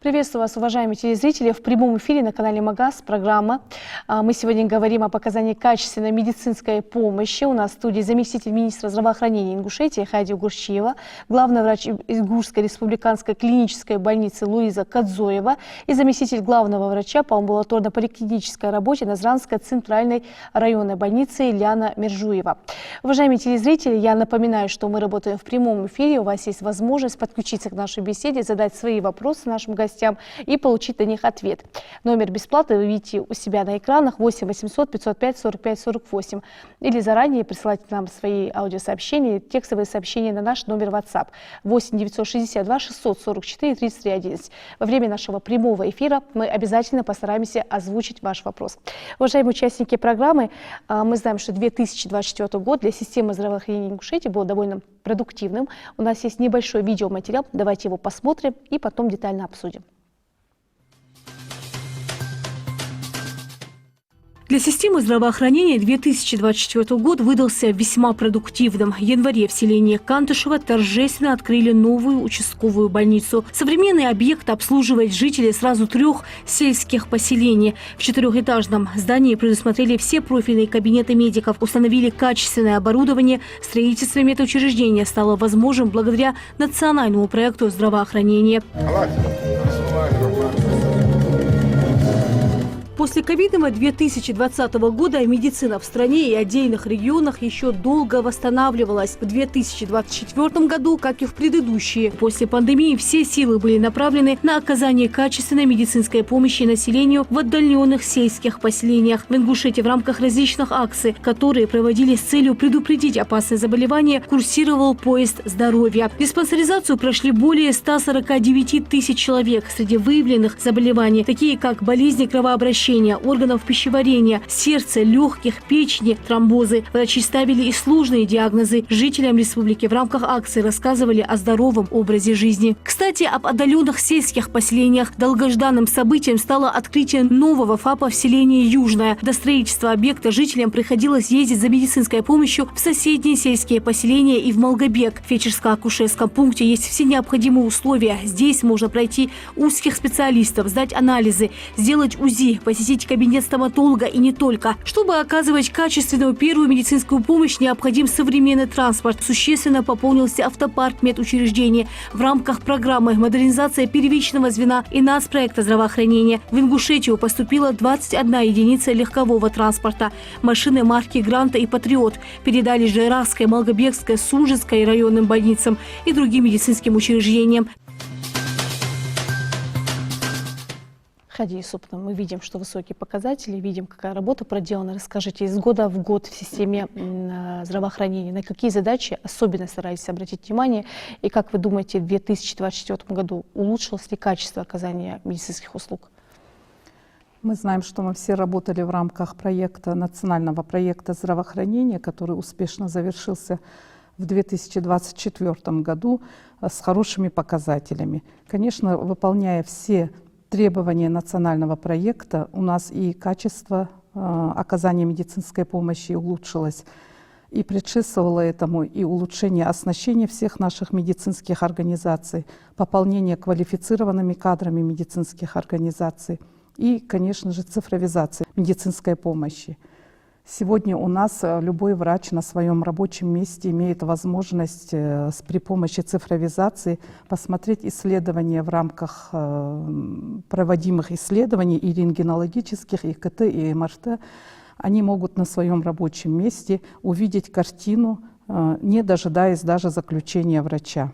Приветствую вас, уважаемые телезрители, в прямом эфире на канале МАГАЗ программа. Мы сегодня говорим о показании качественной медицинской помощи. У нас в студии заместитель министра здравоохранения Ингушетии Хайди Угуршиева, главный врач Ингушской республиканской клинической больницы Луиза Кадзоева и заместитель главного врача по амбулаторно-поликлинической работе Назранской центральной районной больницы Ильяна Мержуева. Уважаемые телезрители, я напоминаю, что мы работаем в прямом эфире. У вас есть возможность подключиться к нашей беседе, задать свои вопросы нашим гостям и получить на них ответ. Номер бесплатный вы видите у себя на экранах 8 800 505 45 48. Или заранее присылайте нам свои аудиосообщения, текстовые сообщения на наш номер WhatsApp 8 962 644 33 11. Во время нашего прямого эфира мы обязательно постараемся озвучить ваш вопрос. Уважаемые участники программы, мы знаем, что 2024 год для системы здравоохранения Ингушетии был довольно продуктивным. У нас есть небольшой видеоматериал, давайте его посмотрим и потом детально обсудим. Для системы здравоохранения 2024 год выдался весьма продуктивным. В январе в селении Кантышево торжественно открыли новую участковую больницу. Современный объект обслуживает жителей сразу 3 сельских поселений. В 4-этажном здании предусмотрели все профильные кабинеты медиков, установили качественное оборудование. Строительство медучреждения стало возможным благодаря национальному проекту здравоохранения. После ковидного 2020 года медицина в стране и отдельных регионах еще долго восстанавливалась. В 2024 году, как и в предыдущие, после пандемии все силы были направлены на оказание качественной медицинской помощи населению в отдаленных сельских поселениях. В Ингушетии в рамках различных акций, которые проводились с целью предупредить опасные заболевания, курсировал поезд здоровья. Диспансеризацию прошли более 149 тысяч человек. Среди выявленных заболеваний, такие как болезни кровообращения, органов пищеварения, сердца, легких, печени, тромбозы. Врачи ставили и сложные диагнозы. Жителям республики в рамках акции рассказывали о здоровом образе жизни. Кстати, об отдаленных сельских поселениях. Долгожданным событием стало открытие нового ФАПа в селении Южное. До строительства объекта жителям приходилось ездить за медицинской помощью в соседние сельские поселения и в Малгобек. В фельдшерско-акушерском пункте есть все необходимые условия. Здесь можно пройти узких специалистов, сдать анализы, сделать УЗИ, посетить кабинет стоматолога и не только. Чтобы оказывать качественную первую медицинскую помощь, необходим современный транспорт. Существенно пополнился автопарк медучреждений. В рамках программы «Модернизация первичного звена» и нацпроекта здравоохранения в Ингушетию поступила 21 единица легкового транспорта. Машины марки «Гранта» и «Патриот» передали Жайракской, Малгобекской, Сужицкой районным больницам и другим медицинским учреждениям. Собственно, мы видим, что высокие показатели, видим, какая работа проделана. Расскажите, из года в год в системе здравоохранения, на какие задачи особенно стараетесь обратить внимание, и как вы думаете, в 2024 году улучшилось ли качество оказания медицинских услуг? Мы знаем, что мы все работали в рамках национального проекта здравоохранения, который успешно завершился в 2024 году с хорошими показателями. Конечно, выполняя все требования национального проекта, у нас и качество оказания медицинской помощи улучшилось. И предшествовало этому и улучшение оснащения всех наших медицинских организаций, пополнение квалифицированными кадрами медицинских организаций и, конечно же, цифровизация медицинской помощи. Сегодня у нас любой врач на своем рабочем месте имеет возможность при помощи цифровизации посмотреть исследования в рамках проводимых исследований и рентгенологических, и КТ, и МРТ. Они могут на своем рабочем месте увидеть картину, не дожидаясь даже заключения врача.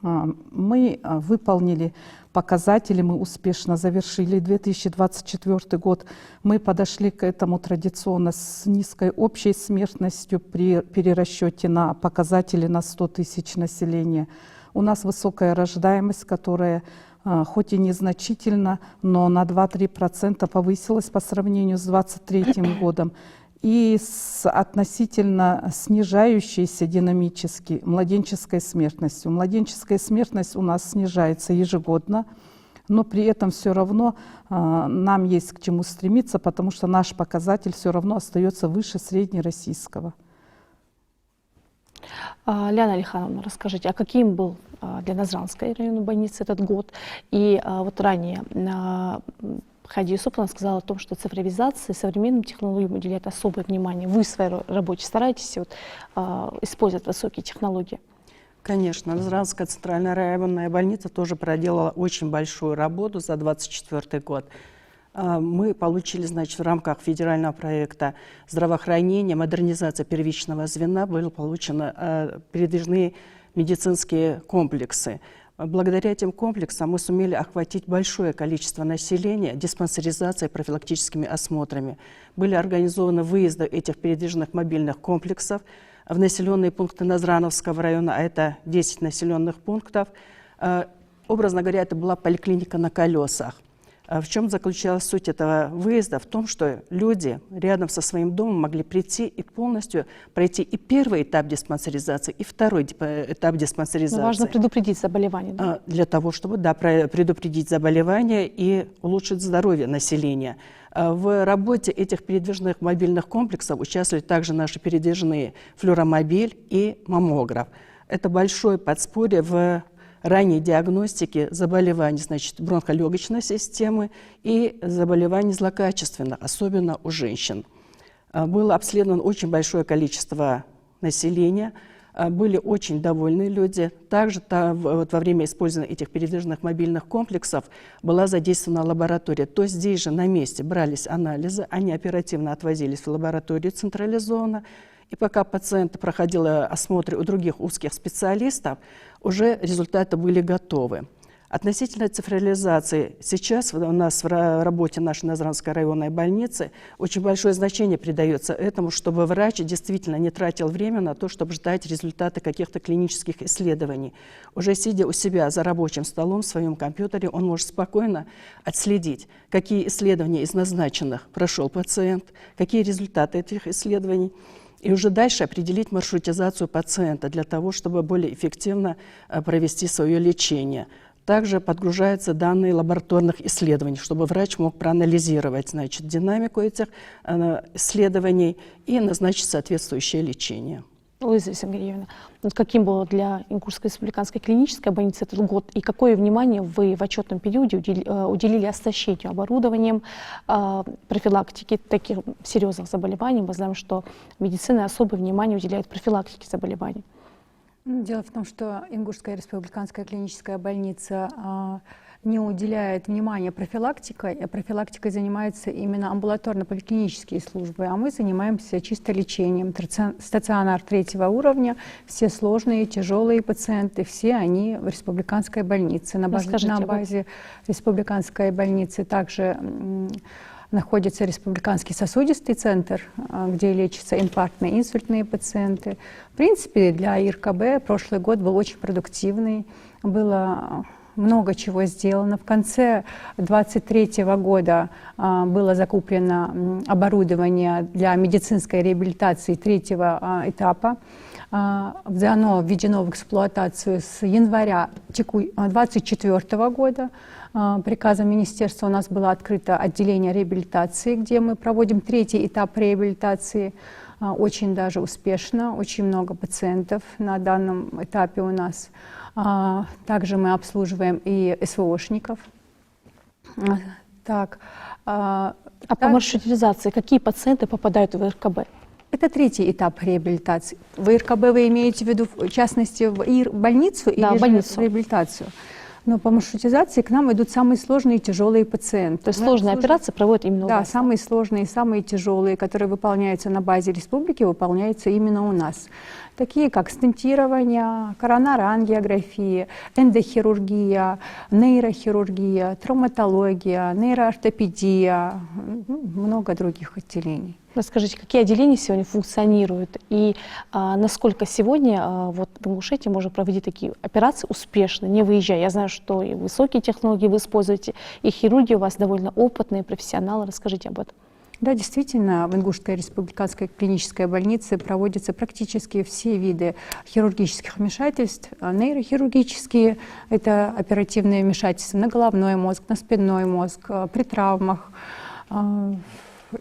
Мы выполнили показатели, мы успешно завершили 2024 год. Мы подошли к этому традиционно с низкой общей смертностью при перерасчете на показатели на 100 тысяч населения. У нас высокая рождаемость, которая хоть и незначительно, но на 2-3% повысилась по сравнению с 2023 годом. И с относительно снижающейся динамически младенческой смертностью. Младенческая смертность у нас снижается ежегодно. но при этом все равно нам есть к чему стремиться, потому что наш показатель все равно остается выше среднероссийского. Лиана Алихановна, расскажите, а каким был для Назранской районной больницы этот год? И вот ранее Хайди Юсуповна сказала о том, что цифровизация, современным технологиям уделяет особое внимание. Вы в своей работе стараетесь использовать высокие технологии? Конечно, Назранская центральная районная больница тоже проделала очень большую работу за 2024 год. Мы получили, значит, в рамках федерального проекта здравоохранения, модернизация первичного звена, были получены передвижные медицинские комплексы. Благодаря этим комплексам мы сумели охватить большое количество населения диспансеризацией, профилактическими осмотрами. Были организованы выезды этих передвижных мобильных комплексов в населенные пункты Назрановского района, а это 10 населенных пунктов. Образно говоря, это была поликлиника на колесах. В чем заключалась суть этого выезда? В том, что люди рядом со своим домом могли прийти и полностью пройти и первый этап диспансеризации, и второй этап диспансеризации. Но важно предупредить заболевание. Да? Для того, чтобы предупредить заболевание и улучшить здоровье населения. В работе этих передвижных мобильных комплексов участвовали также наши передвижные флюоромобиль и маммограф. Это большое подспорье в ранней диагностики заболеваний, значит, бронхолегочной системы и заболеваний злокачественных, особенно у женщин. Было обследовано очень большое количество населения, были очень довольны люди. Также вот во время использования этих передвижных мобильных комплексов была задействована лаборатория. То есть здесь же на месте брались анализы, они оперативно отвозились в лабораторию централизованно. И пока пациент проходил осмотры у других узких специалистов, уже результаты были готовы. Относительно цифровизации, сейчас у нас в работе нашей Назранской районной больницы очень большое значение придается этому, чтобы врач действительно не тратил время на то, чтобы ждать результаты каких-то клинических исследований. Уже сидя у себя за рабочим столом в своем компьютере, он может спокойно отследить, какие исследования из назначенных прошел пациент, какие результаты этих исследований, и уже дальше определить маршрутизацию пациента для того, чтобы более эффективно провести свое лечение. Также подгружаются данные лабораторных исследований, чтобы врач мог проанализировать, значит, динамику этих исследований и назначить соответствующее лечение. Луиза Сергеевна, вот каким был для Ингушской республиканской клинической больницы этот год и какое внимание вы в отчетном периоде уделили оснащению оборудованием, профилактике таких серьезных заболеваний? Мы знаем, что медицина особое внимание уделяет профилактике заболеваний. Дело в том, что Ингушская республиканская клиническая больница не уделяет внимания профилактике. Профилактикой занимаются именно амбулаторно-поликлинические службы, а мы занимаемся чисто лечением. Стационар 3-го уровня, все сложные, тяжелые пациенты, все они в республиканской больнице. На базе республиканской больницы также находится Республиканский сосудистый центр, где лечатся инфарктные, инсультные пациенты. В принципе, для ИРКБ прошлый год был очень продуктивный. Было много чего сделано. В конце 2023 года было закуплено оборудование для медицинской реабилитации 3-го этапа. Оно введено в эксплуатацию с января 2024 года. Приказом министерства у нас было открыто отделение реабилитации, где мы проводим 3-й этап реабилитации. Очень даже успешно, очень много пациентов на данном этапе у нас. Также мы обслуживаем и СВОшников. Так, по маршрутизации какие пациенты попадают в ИРКБ? Это 3-й этап реабилитации. В ИРКБ вы имеете в виду, в частности, в больницу или больницу. В реабилитацию? Но по маршрутизации к нам идут самые сложные и тяжелые пациенты. То есть сложные операции проводят именно у вас? Да, самые сложные, самые тяжелые, которые выполняются на базе республики, выполняются именно у нас. Такие как стентирование, коронарангиография, эндохирургия, нейрохирургия, травматология, нейроортопедия, много других отделений. Расскажите, какие отделения сегодня функционируют и насколько сегодня вот в Ингушетии можно проводить такие операции успешно, не выезжая? Я знаю, что и высокие технологии вы используете, и хирурги у вас довольно опытные, профессионалы. Расскажите об этом. Да, действительно, в Ингушской республиканской клинической больнице проводятся практически все виды хирургических вмешательств. Нейрохирургические – это оперативные вмешательства на головной мозг, на спинной мозг, при травмах,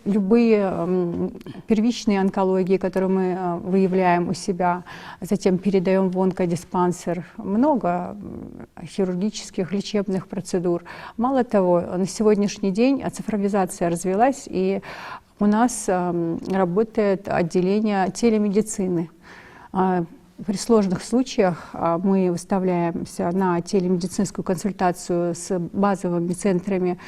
любые первичные онкологии, которые мы выявляем у себя, затем передаем в онкодиспансер. Много хирургических, лечебных процедур. Мало того, на сегодняшний день цифровизация развилась, и у нас работает отделение телемедицины. При сложных случаях мы выставляемся на телемедицинскую консультацию с базовыми центрами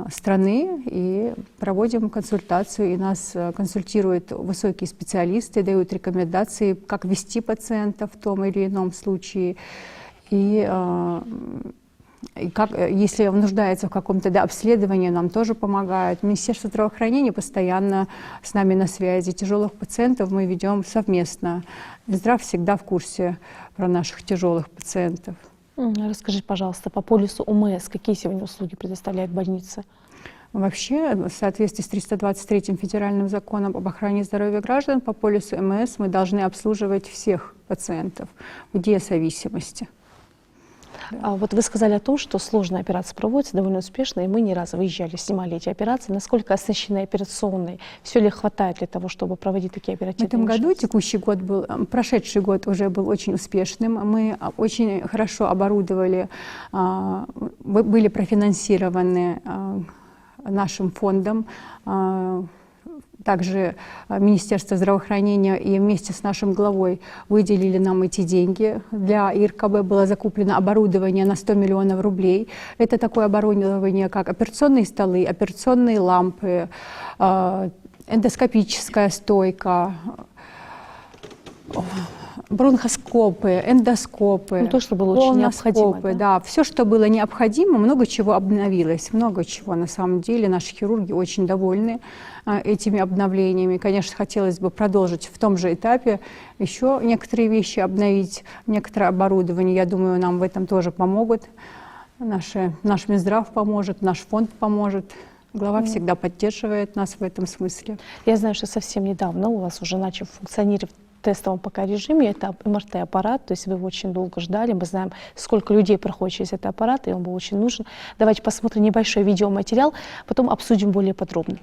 страны и проводим консультацию, и нас консультируют высокие специалисты, дают рекомендации, как вести пациента в том или ином случае, и как, если он нуждается в каком-то обследовании, нам тоже помогают. Министерство здравоохранения постоянно с нами на связи. Тяжелых пациентов мы ведем совместно. Минздрав всегда в курсе про наших тяжелых пациентов. Расскажите, пожалуйста, по полису ОМС какие сегодня услуги предоставляет больница? Вообще, в соответствии с 323-м федеральным законом об охране здоровья граждан, по полису ОМС мы должны обслуживать всех пациентов вне зависимости. А вот вы сказали о том, что сложная операция проводится довольно успешно, и мы не раз выезжали, снимали эти операции. Насколько оснащены операционные? Все ли хватает для того, чтобы проводить такие оперативные В этом году, вмешательства? прошедший год уже был очень успешным. Мы очень хорошо оборудовали, были профинансированы нашим фондом. Также Министерство здравоохранения и вместе с нашим главой выделили нам эти деньги. Для ИРКБ было закуплено оборудование на 100 миллионов рублей. Это такое оборудование, как операционные столы, операционные лампы, эндоскопическая стойка, бронхоскопы, эндоскопы, Ну, то, что было очень необходимо, да, все, что было необходимо, много чего обновилось, много чего. На самом деле наши хирурги очень довольны этими обновлениями. Конечно, хотелось бы продолжить в том же этапе, еще некоторые вещи обновить, некоторое оборудование. Я думаю, нам в этом тоже помогут. Наш Минздрав поможет, наш фонд поможет. Глава всегда поддерживает нас в этом смысле. Я знаю, что совсем недавно у вас уже начал функционировать в тестовом пока режиме. Это МРТ-аппарат, то есть вы его очень долго ждали. Мы знаем, сколько людей проходит через этот аппарат, и он был очень нужен. Давайте посмотрим небольшой видеоматериал, потом обсудим более подробно.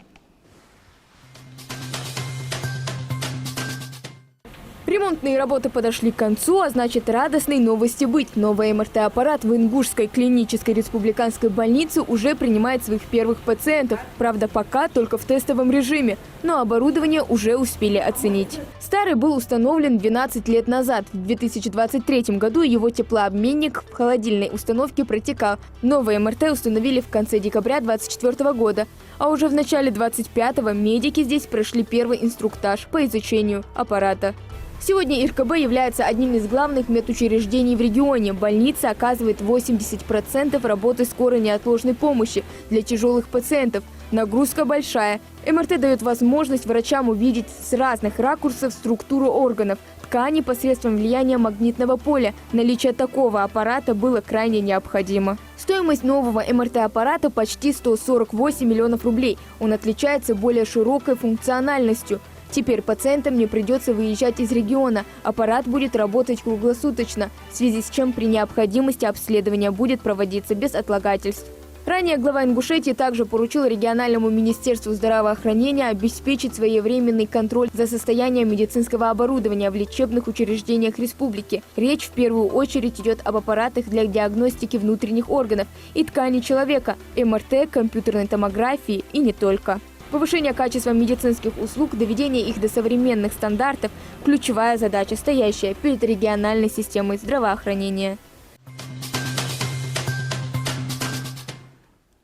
Ремонтные работы подошли к концу, а значит, радостной новости быть. Новый МРТ-аппарат в Ингушской клинической республиканской больнице уже принимает своих первых пациентов. Правда, пока только в тестовом режиме, но оборудование уже успели оценить. Старый был установлен 12 лет назад. В 2023 году его теплообменник в холодильной установке протекал. Новый МРТ установили в конце декабря 2024 года. А уже в начале 2025-го медики здесь прошли первый инструктаж по изучению аппарата. Сегодня ИРКБ является одним из главных медучреждений в регионе. Больница оказывает 80% работы скорой неотложной помощи для тяжелых пациентов. Нагрузка большая. МРТ дает возможность врачам увидеть с разных ракурсов структуру органов, ткани посредством влияния магнитного поля. Наличие такого аппарата было крайне необходимо. Стоимость нового МРТ-аппарата почти 148 миллионов рублей. Он отличается более широкой функциональностью. Теперь пациентам не придется выезжать из региона. Аппарат будет работать круглосуточно, в связи с чем при необходимости обследование будет проводиться без отлагательств. Ранее глава Ингушетии также поручил региональному министерству здравоохранения обеспечить своевременный контроль за состоянием медицинского оборудования в лечебных учреждениях республики. Речь в первую очередь идет об аппаратах для диагностики внутренних органов и тканей человека, МРТ, компьютерной томографии и не только. Повышение качества медицинских услуг, доведение их до современных стандартов – ключевая задача, стоящая перед региональной системой здравоохранения.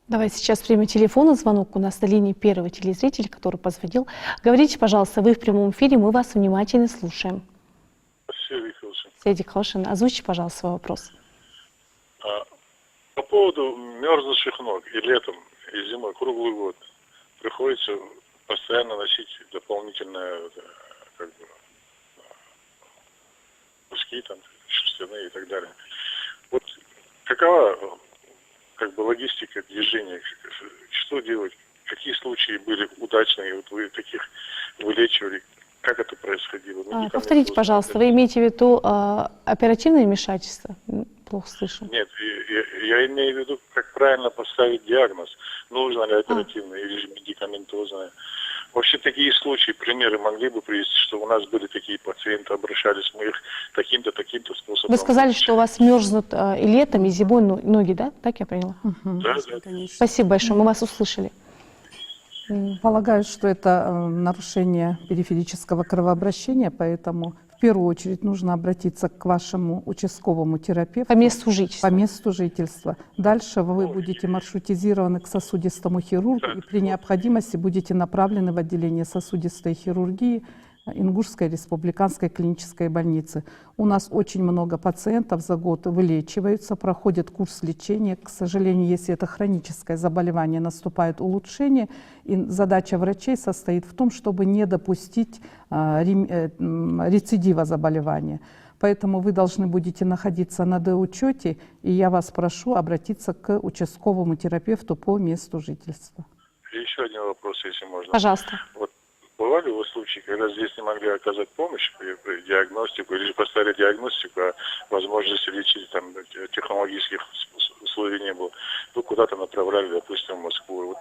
Давайте сейчас примем телефонный звонок. У нас на линии первый телезритель, который позвонил. Говорите, пожалуйста, вы в прямом эфире, мы вас внимательно слушаем. Седик Хошин, озвучьте, пожалуйста, свой вопрос. По поводу мерзнущих ног и летом, и зимой, круглый год, приходится постоянно носить дополнительные куски, там, шерстяные и так далее. Вот какова логистика движения, что делать, какие случаи были удачные, вот вы таких вылечивали, как это происходило? Ну, Повторите, пожалуйста, вы имеете в виду оперативное вмешательство? Плохо слышу. Нет, я имею в виду, как правильно поставить диагноз. Нужно ли оперативное или же медикаментозное. Вообще такие случаи, примеры могли бы привести, что у нас были такие пациенты, обращались мы их таким-то способом. Вы сказали, что у вас мерзнут и летом, и зимой ноги, да? Так я поняла? Да. Спасибо большое, мы вас услышали. Полагаю, что это нарушение периферического кровообращения, поэтому в первую очередь нужно обратиться к вашему участковому терапевту. По месту жительства. По месту жительства. Дальше вы будете маршрутизированы к сосудистому хирургу и при необходимости будете направлены в отделение сосудистой хирургии Ингушской республиканской клинической больницы. У нас очень много пациентов за год вылечиваются, проходят курс лечения. К сожалению, если это хроническое заболевание, наступает улучшение. И задача врачей состоит в том, чтобы не допустить рецидива заболевания. Поэтому вы должны будете находиться на доучете, и я вас прошу обратиться к участковому терапевту по месту жительства. И еще один вопрос, если можно. Пожалуйста. Вот бывали у вас случаи, когда здесь не могли оказать помощь при диагностику, или же поставили диагностику, а возможности лечить там технологических условий не было. Вы куда-то направляли, допустим, в Москву.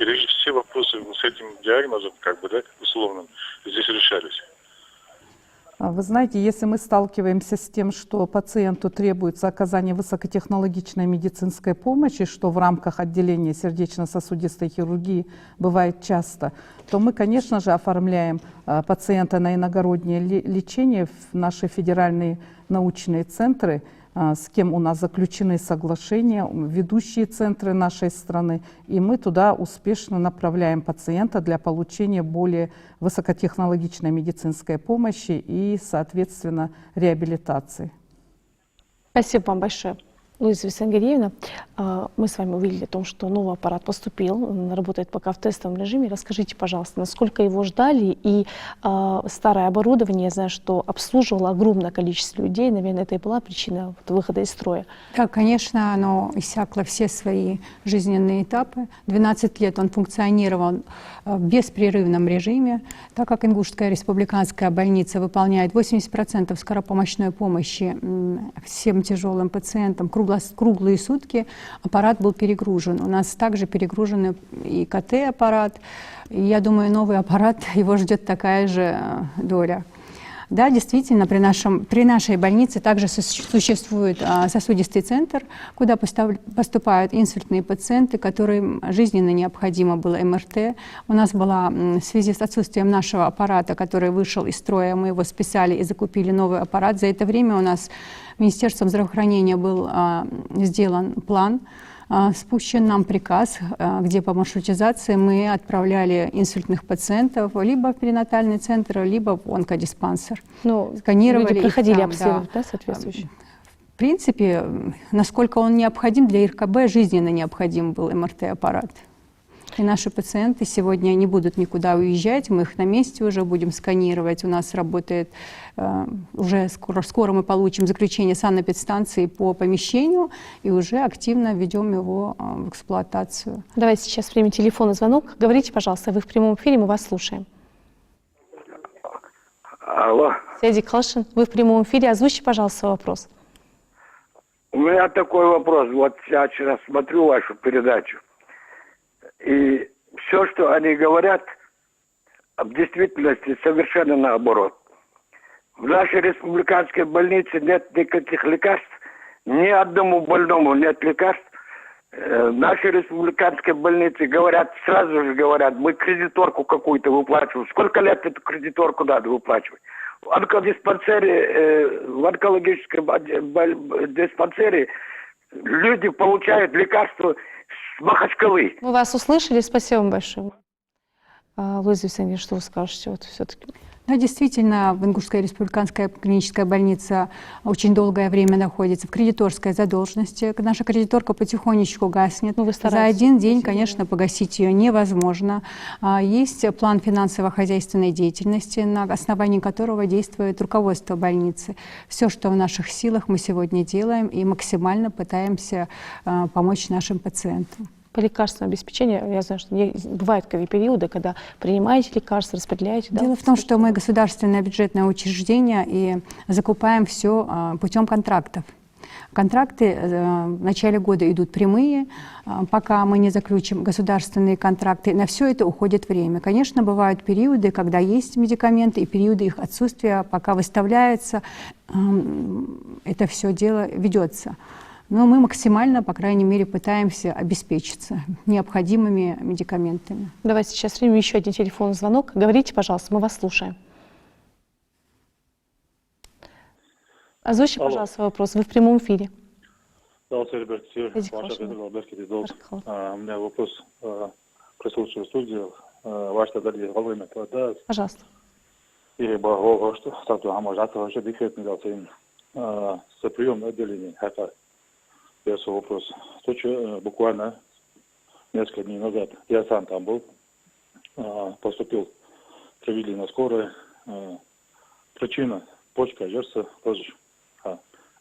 Или же все вопросы с этим диагнозом, условным, здесь решались? Вы знаете, если мы сталкиваемся с тем, что пациенту требуется оказание высокотехнологичной медицинской помощи, что в рамках отделения сердечно-сосудистой хирургии бывает часто, то мы, конечно же, оформляем пациента на иногороднее лечение в наши федеральные научные центры, с кем у нас заключены соглашения, ведущие центры нашей страны, и мы туда успешно направляем пациента для получения более высокотехнологичной медицинской помощи и, соответственно, реабилитации. Спасибо вам большое. Луиза Виссарионовна, мы с вами увидели о том, что новый аппарат поступил, он работает пока в тестовом режиме. Расскажите, пожалуйста, насколько его ждали, и старое оборудование, я знаю, что обслуживало огромное количество людей, наверное, это и была причина выхода из строя. Да, конечно, оно иссякло все свои жизненные этапы. 12 лет он функционировал в беспрерывном режиме, так как Ингушская республиканская больница выполняет 80% скоропомощной помощи всем тяжелым пациентам, круглые сутки аппарат был перегружен. У нас также перегружен и КТ-аппарат. И я думаю, новый аппарат, его ждет такая же доля. Да, действительно, при нашей больнице также существует сосудистый центр, куда поступают инсультные пациенты, которым жизненно необходимо было МРТ. У нас была, в связи с отсутствием нашего аппарата, который вышел из строя, мы его списали и закупили новый аппарат. За это время у нас Министерством здравоохранения был сделан план, спущен нам приказ, где по маршрутизации мы отправляли инсультных пациентов либо в перинатальный центр, либо в онкодиспансер. Сканировали. Люди проходили там, обследование, да, соответствующие? В принципе, насколько он необходим для РКБ, жизненно необходим был МРТ-аппарат. И наши пациенты сегодня не будут никуда уезжать, мы их на месте уже будем сканировать. У нас работает, уже скоро мы получим заключение санэпидстанции по помещению и уже активно ведем его в эксплуатацию. Давайте сейчас примем телефонный звонок. Говорите, пожалуйста, вы в прямом эфире, мы вас слушаем. Алло. Сядик Халшин, вы в прямом эфире, озвучьте, пожалуйста, свой вопрос. У меня такой вопрос. Вот я сейчас смотрю вашу передачу. И все, что они говорят, в действительности совершенно наоборот. В нашей республиканской больнице нет никаких лекарств, ни одному больному нет лекарств. В нашей республиканской больнице сразу же говорят, мы кредиторку какую-то выплачиваем. Сколько лет эту кредиторку надо выплачивать? В онкодиспансере, в онкологическом диспансере люди получают лекарства с Махачкалы. Мы вас услышали, спасибо вам большое. Луиза Виссарионовна, что вы скажете вот все-таки? Да, действительно, в Ингушская республиканская клиническая больница очень долгое время находится в кредиторской задолженности. Наша кредиторка потихонечку гаснет. За один день, конечно, погасить ее невозможно. Есть план финансово-хозяйственной деятельности, на основании которого действует руководство больницы. Все, что в наших силах, мы сегодня делаем и максимально пытаемся помочь нашим пациентам. По лекарственному обеспечению, я знаю, что бывают периоды, когда принимаете лекарства, распределяете. Да? Дело в том, что мы государственное бюджетное учреждение и закупаем все путем контрактов. Контракты в начале года идут прямые, пока мы не заключим государственные контракты. На все это уходит время. Конечно, бывают периоды, когда есть медикаменты, и периоды их отсутствия, пока выставляется, это все дело ведется. Но мы максимально, по крайней мере, пытаемся обеспечиться необходимыми медикаментами. Давайте сейчас примем еще один телефонный звонок. Говорите, пожалуйста, мы вас слушаем. Озвучьте, пожалуйста, свой вопрос. Вы в прямом эфире. Здравствуйте, Альберт. У меня вопрос присутствует в студии. Ваша дали головная вода. Пожалуйста. И багова, что статус амажата уже дефектный дался с приемным отделением. Первый вопрос. Буквально несколько дней назад я сам там был, поступил, провели на скорой. Причина почка жертвы тоже.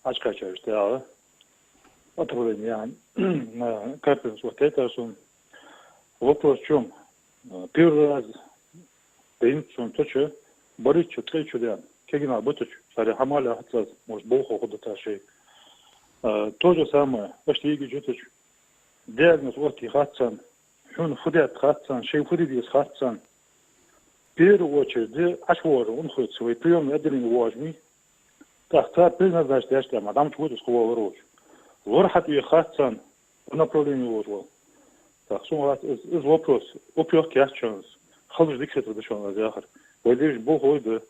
Очка стояла. Отравление. Капельница вот это. Вопрос в чем? Первый раз день, точно, борить, что-то, кегина, быточ, сари хамаля, может, бог уходит, то же самое, почти игры, диагноз вот и хатсан, он ходит хатсан, шей ходит из хатсан. В первую очередь, ашвор, он ходит свой приемный отделение важный. Так, признак, значит, я что, мадам чего-то сковал рожь. Ворхат и хатсан, по направлению ложил. Так, из вопрос, опёк ящанс, халж диксет дошел на захар. Войдешь бог ойда,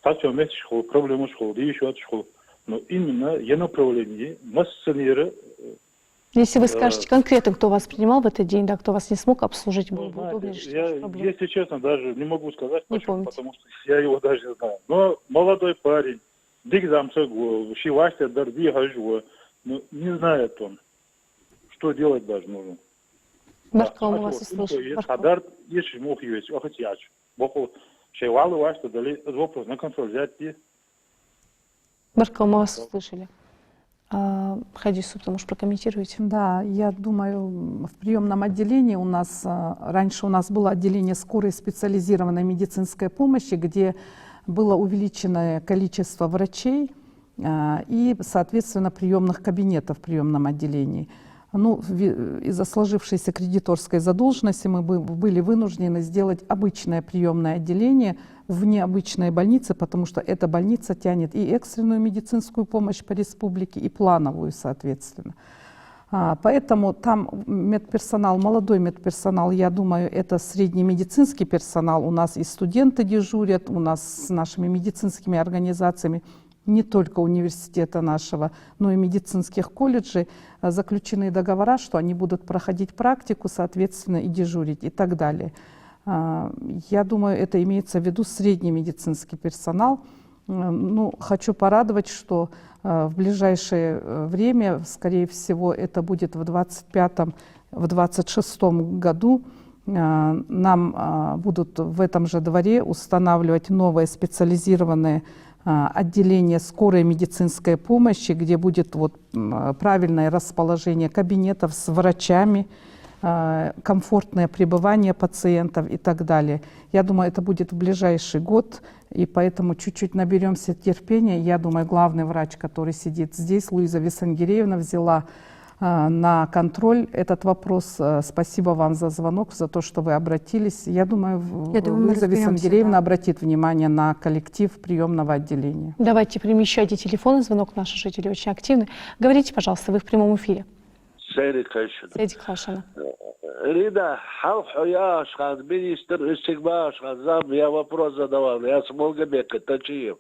так что месяц школ, проблему школ, и еще от школ. Но именно я направление массонеры. Если вы скажете конкретно, кто вас принимал в этот день, да, кто вас не смог обслужить, было бы удобнее решить проблему. Если честно, даже не могу сказать, не почему, помните. потому что я его даже не знаю. Но молодой парень, дигзамцегу, шиваште, дарди, хажу, ну, не знает он, что делать даже нужно. Баркал, мы вас услышали. Хадар, если мог есть, охоть яч. Боху, шевалы ваште, дали вопрос на контроль взять и... Баркал, мы вас услышали. Хади Субта, может, прокомментируете? Да, я думаю, в приемном отделении у нас, раньше у нас было отделение скорой специализированной медицинской помощи, где было увеличенное количество врачей и, соответственно, приемных кабинетов в приемном отделении. Ну, из-за сложившейся кредиторской задолженности мы были вынуждены сделать обычное приемное отделение в необычной больнице, потому что эта больница тянет и экстренную медицинскую помощь по республике, и плановую, соответственно. Поэтому там медперсонал, молодой медперсонал, я думаю, это средний медицинский персонал. У нас и студенты дежурят, у нас с нашими медицинскими организациями, не только университета нашего, но и медицинских колледжей, заключены договора, что они будут проходить практику, соответственно, и дежурить, и так далее. Я думаю, это имеется в виду средний медицинский персонал. Ну, хочу порадовать, что в ближайшее время, скорее всего, это будет в 2025-2026 году, нам будут в этом же дворе устанавливать новое специализированное отделение скорой медицинской помощи, где будет вот правильное расположение кабинетов с врачами, комфортное пребывание пациентов и так далее. Я думаю, это будет в ближайший год, и поэтому чуть-чуть наберемся терпения. Я думаю, главный врач, который сидит здесь, Луиза Висангиреевна, взяла на контроль этот вопрос. Спасибо вам за звонок, за то, что вы обратились. Я думаю, Луиза Висангиреевна обратит внимание на коллектив приемного отделения. Давайте примем еще один телефонный звонок. Наши жители очень активны. Говорите, пожалуйста, вы в прямом эфире. Сейди Кашина. Рида, я министр Истигба, я вопрос задавал. Я с Молгобека, Тачиев.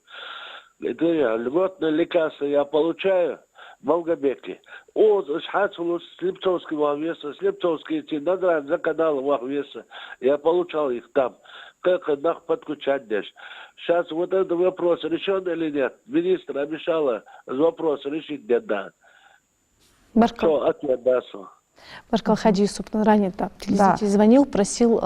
Льготные лекарства я получаю в Молгобеке. Слепцовского веса, Слепцовские эти награды за каналом веса. Я получал их там. Как нах подключать дальше? Сейчас вот этот вопрос решен или нет? Министр обещала вопрос решить, да. Баркал. Что ответ даст? Баркал Хади Юсуп ранее телезритель звонил, просил,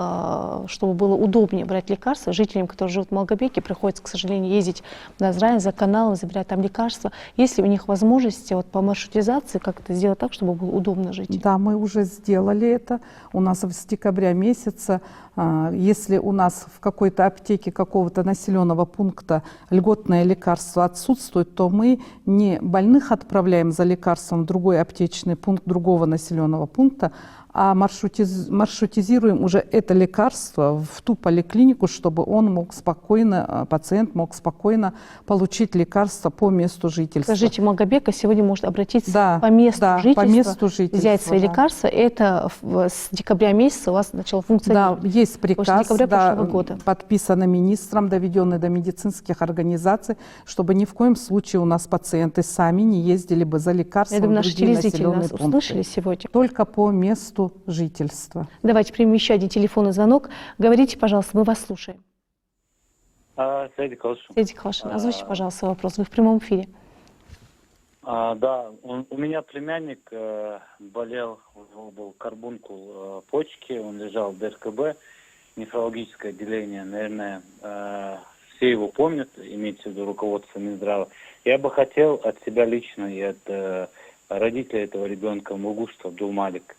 чтобы было удобнее брать лекарства. Жителям, которые живут в Малгобеке, приходится, к сожалению, ездить в Назрань за каналом, забирать там лекарства. Есть ли у них возможности по маршрутизации как-то сделать так, чтобы было удобно жить? Да, мы уже сделали это. У нас с декабря месяца, если у нас в какой-то аптеке какого-то населенного пункта льготное лекарство отсутствует, то мы не больных отправляем за лекарством в другой аптечный пункт другого населенного пункта, а маршрутизируем уже это лекарство в ту поликлинику, чтобы он мог спокойно, пациент мог спокойно получить лекарство по месту жительства. Скажите, Малгобека сегодня может обратиться по месту жительства, взять свои лекарства. Это с декабря месяца у вас начало функционировать? Да, есть приказ, прошлого года. подписанный министром, доведенный до медицинских организаций, чтобы ни в коем случае у нас пациенты сами не ездили бы за лекарством. Я думаю, в наши другие телезрители нас населенные услышали пункты. сегодня. Только по месту жительства. Давайте примем еще один телефонный звонок. Говорите, пожалуйста, мы вас слушаем. Сейди Калашин, озвучьте, пожалуйста, свой вопрос. Вы в прямом эфире. Да, у меня племянник болел, у него был карбункул почки, он лежал в ДРКБ, нефрологическое отделение, наверное, все его помнят, имеется в виду руководство Минздрава. Я бы хотел от себя лично и от родителей этого ребенка Мугуста Абдулмалик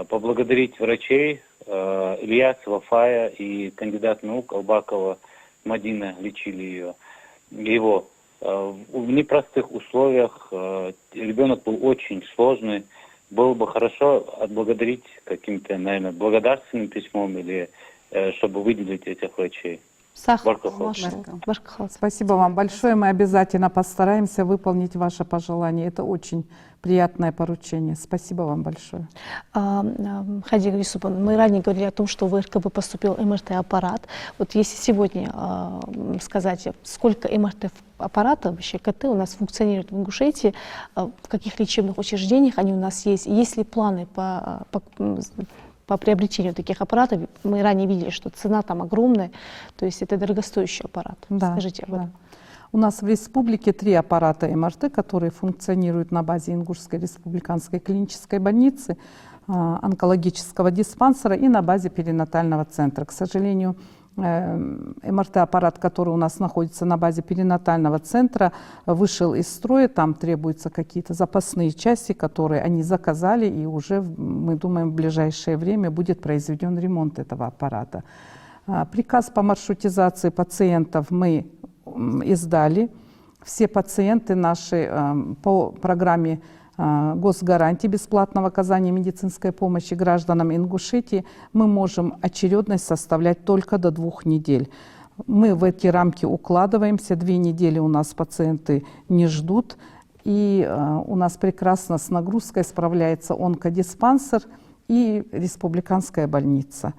поблагодарить врачей Ильяс Вафая и кандидат наук Албакова Мадина лечили его. В непростых условиях ребенок был очень сложный. Было бы хорошо отблагодарить каким-то, наверное, благодарственным письмом или чтобы выделить этих врачей. Спасибо вам большое. Мы обязательно постараемся выполнить ваше пожелание. Это очень приятное поручение. Спасибо вам большое. Хади Юсупан, мы ранее говорили о том, что в РКБ поступил МРТ-аппарат. Вот если сегодня сказать, сколько МРТ-аппаратов, вообще КТ у нас функционирует в Ингушетии, в каких лечебных учреждениях они у нас есть ли планы по приобретению таких аппаратов? Мы ранее видели, что цена там огромная, то есть это дорогостоящий аппарат. Да, скажите об этом. У нас в республике 3 аппарата МРТ, которые функционируют на базе Ингушской республиканской клинической больницы, онкологического диспансера и на базе перинатального центра. К сожалению, МРТ-аппарат, который у нас находится на базе перинатального центра, вышел из строя. Там требуются какие-то запасные части, которые они заказали, и уже, мы думаем, в ближайшее время будет произведен ремонт этого аппарата. Приказ по маршрутизации пациентов мы издали. Все пациенты наши по программе госгарантии бесплатного оказания медицинской помощи гражданам Ингушетии мы можем очередность составлять только до 2 недель. Мы в эти рамки укладываемся, 2 недели у нас пациенты не ждут, и у нас прекрасно с нагрузкой справляется онкодиспансер и республиканская больница.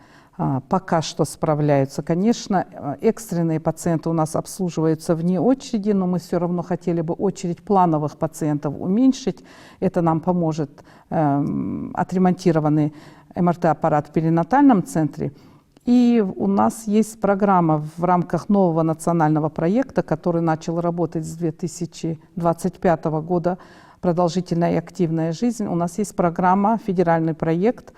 Пока что справляются. Конечно, экстренные пациенты у нас обслуживаются вне очереди, но мы все равно хотели бы очередь плановых пациентов уменьшить. Это нам поможет отремонтированный МРТ-аппарат в перинатальном центре. И у нас есть программа в рамках нового национального проекта, который начал работать с 2025 года, «Продолжительная и активная жизнь». У нас есть программа, федеральный проект,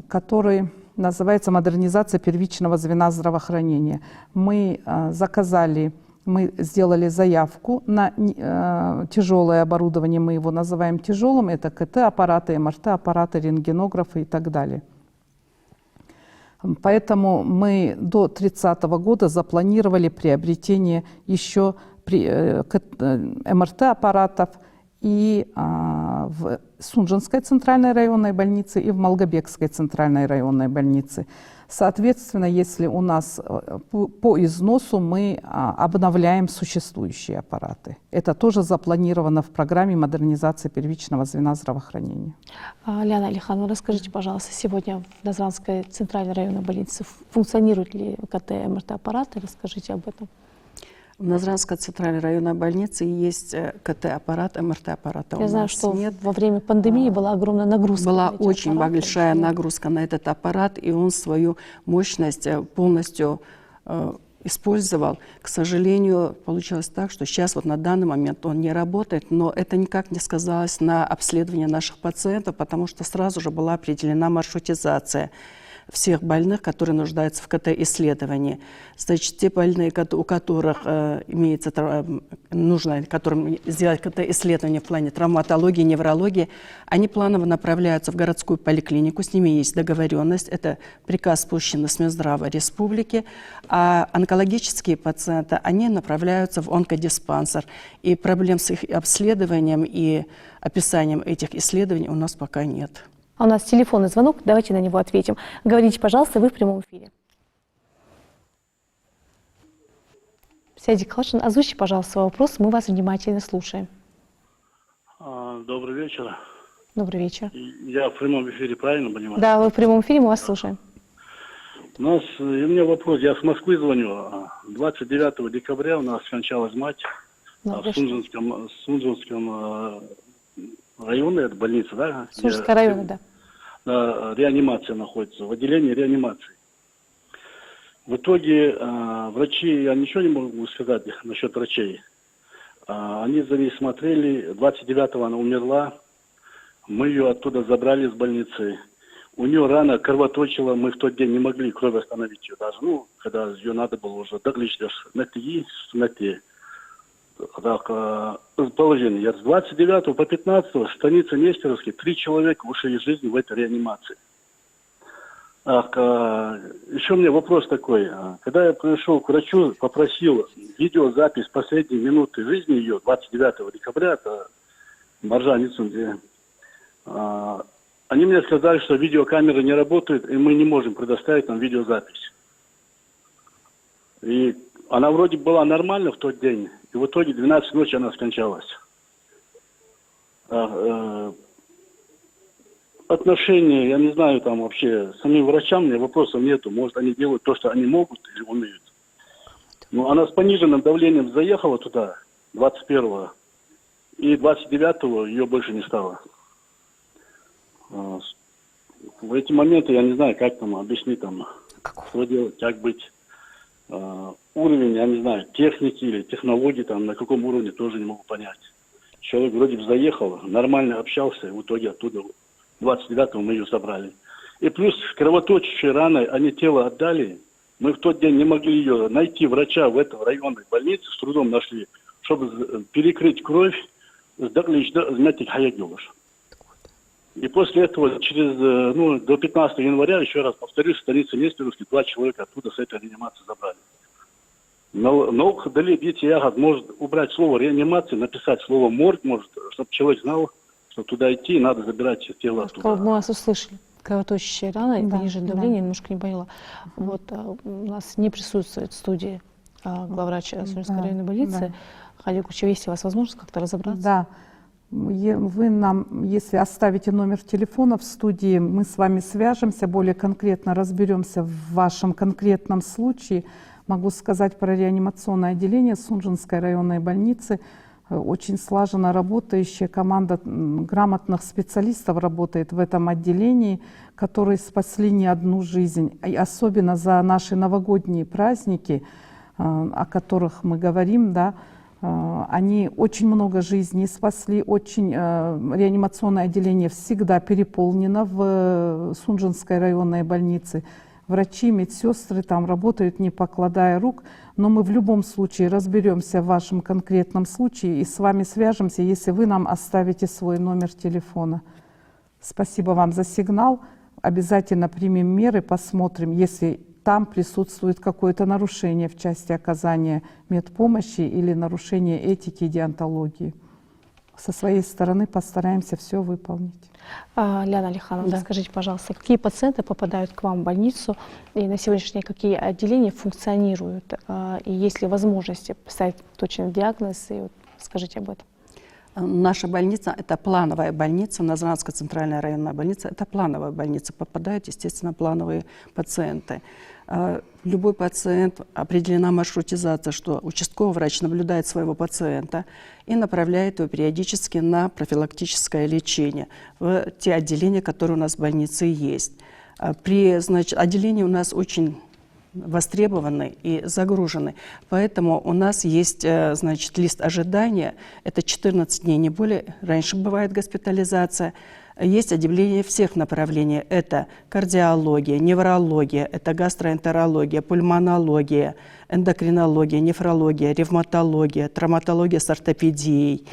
который называется «Модернизация первичного звена здравоохранения». Мы сделали заявку на тяжелое оборудование, мы его называем тяжелым, это КТ-аппараты, МРТ-аппараты, рентгенографы и так далее. Поэтому мы до 30 года запланировали приобретение еще МРТ-аппаратов и в Сунжинской центральной районной больнице, и в Малгобекской центральной районной больнице. Соответственно, если у нас по износу мы обновляем существующие аппараты. Это тоже запланировано в программе модернизации первичного звена здравоохранения. Лиана Алихановна, расскажите, пожалуйста, сегодня в Назранской центральной районной больнице функционируют ли КТ, МРТ-аппараты? Расскажите об этом. В Назранской центральной районной больнице есть КТ-аппарат, МРТ-аппарат. Я знаю, что во время пандемии была огромная нагрузка. Была очень большая нагрузка на этот аппарат, и он свою мощность полностью использовал. К сожалению, получилось так, что сейчас вот на данный момент он не работает, но это никак не сказалось на обследовании наших пациентов, потому что сразу же была определена маршрутизация всех больных, которые нуждаются в КТ-исследовании. Значит, те больные, у которых нужно которым сделать КТ-исследование в плане травматологии, неврологии, они планово направляются в городскую поликлинику, с ними есть договоренность, это приказ спущен с Минздрава Республики, а онкологические пациенты, они направляются в онкодиспансер. И проблем с их обследованием и описанием этих исследований у нас пока нет. А у нас телефонный звонок, давайте на него ответим. Говорите, пожалуйста, вы в прямом эфире. Сядик Халшин, озвучьте, пожалуйста, свой вопрос, мы вас внимательно слушаем. Добрый вечер. Добрый вечер. Я в прямом эфире, правильно понимаю? Да, вы в прямом эфире, мы вас слушаем. У меня вопрос, я с Москвы звоню. 29 декабря у нас скончалась мать в Сунжинском районе, это больница, да? Сунжинского района, да. Реанимация находится, в отделении реанимации. В итоге врачи, я ничего не могу сказать насчет врачей. Они за ней смотрели, 29-го она умерла, мы ее оттуда забрали из больницы. У нее рана кровоточила, мы в тот день не могли кровь остановить ее даже. Когда ее надо было уже догличь на те. Так, положение. С 29 по 15 в станице Нестеровской 3 человека ушли из жизни в этой реанимации. Так, еще у меня вопрос такой. Когда я пришел к врачу, попросил видеозапись последней минуты жизни ее, 29 декабря, это Маржаницу, они мне сказали, что видеокамеры не работают, и мы не можем предоставить нам видеозапись. И она вроде была нормальна в тот день, и в итоге 12 ночи она скончалась. Отношения, я не знаю, там вообще, самим врачам мне вопросов нету. Может, они делают то, что они могут или умеют. Но она с пониженным давлением заехала туда, 21-го, и 29-го ее больше не стало. В эти моменты я не знаю, как там объяснить, что делать, как быть. Уровень, я не знаю, техники или технологий, на каком уровне, тоже не могу понять. Человек вроде бы заехал, нормально общался, и в итоге оттуда 29-го мы ее забрали. И плюс кровоточащей раной они тело отдали. Мы в тот день не могли ее найти, врача в этой районной больнице, с трудом нашли, чтобы перекрыть кровь, и после этого, до 15 января, еще раз повторюсь, в станице Нестеровской 2 человека оттуда с этой реанимации забрали. Но дали дети, может убрать слово реанимация, написать слово морг, может, чтобы человек знал, что туда идти, надо забирать тело оттуда. Мы вас услышали. Кровоточащая рана и пониженное давление, немножко не поняла. Вот у нас не присутствует в студии главврач Сунжинской районной больницы. Халил Кучев, есть у вас возможность как-то разобраться? Да. Вы нам, если оставите номер телефона в студии, мы с вами свяжемся, более конкретно разберемся в вашем конкретном случае. Могу сказать про реанимационное отделение Сунжинской районной больницы. Очень слаженно работающая команда грамотных специалистов работает в этом отделении, которые спасли не одну жизнь. И особенно за наши новогодние праздники, о которых мы говорим, да, они очень много жизней спасли, реанимационное отделение всегда переполнено в Сунжинской районной больнице. Врачи, медсестры там работают, не покладая рук, но мы в любом случае разберемся в вашем конкретном случае и с вами свяжемся, если вы нам оставите свой номер телефона. Спасибо вам за сигнал. Обязательно примем меры, посмотрим, если там присутствует какое-то нарушение в части оказания медпомощи или нарушение этики и деонтологии. Со своей стороны постараемся все выполнить. Ляна Алихановна, скажите, пожалуйста, какие пациенты попадают к вам в больницу и на сегодняшний день какие отделения функционируют? И есть ли возможности поставить точный диагноз? И скажите об этом. Наша больница – это плановая больница, Назранская центральная районная больница – это плановая больница. Попадают, естественно, плановые пациенты. Любой пациент, определена маршрутизация, что участковый врач наблюдает своего пациента и направляет его периодически на профилактическое лечение в те отделения, которые у нас в больнице есть. Отделение у нас очень востребованы и загружены. Поэтому у нас есть, значит, лист ожидания. Это 14 дней, не более. Раньше бывает госпитализация. Есть отделение всех направлений. Это кардиология, неврология, это гастроэнтерология, пульмонология, эндокринология, нефрология, ревматология, травматология с ортопедией.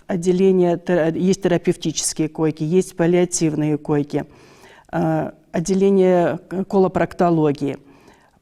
Отделение, есть терапевтические койки, есть паллиативные койки. Отделение колопроктологии.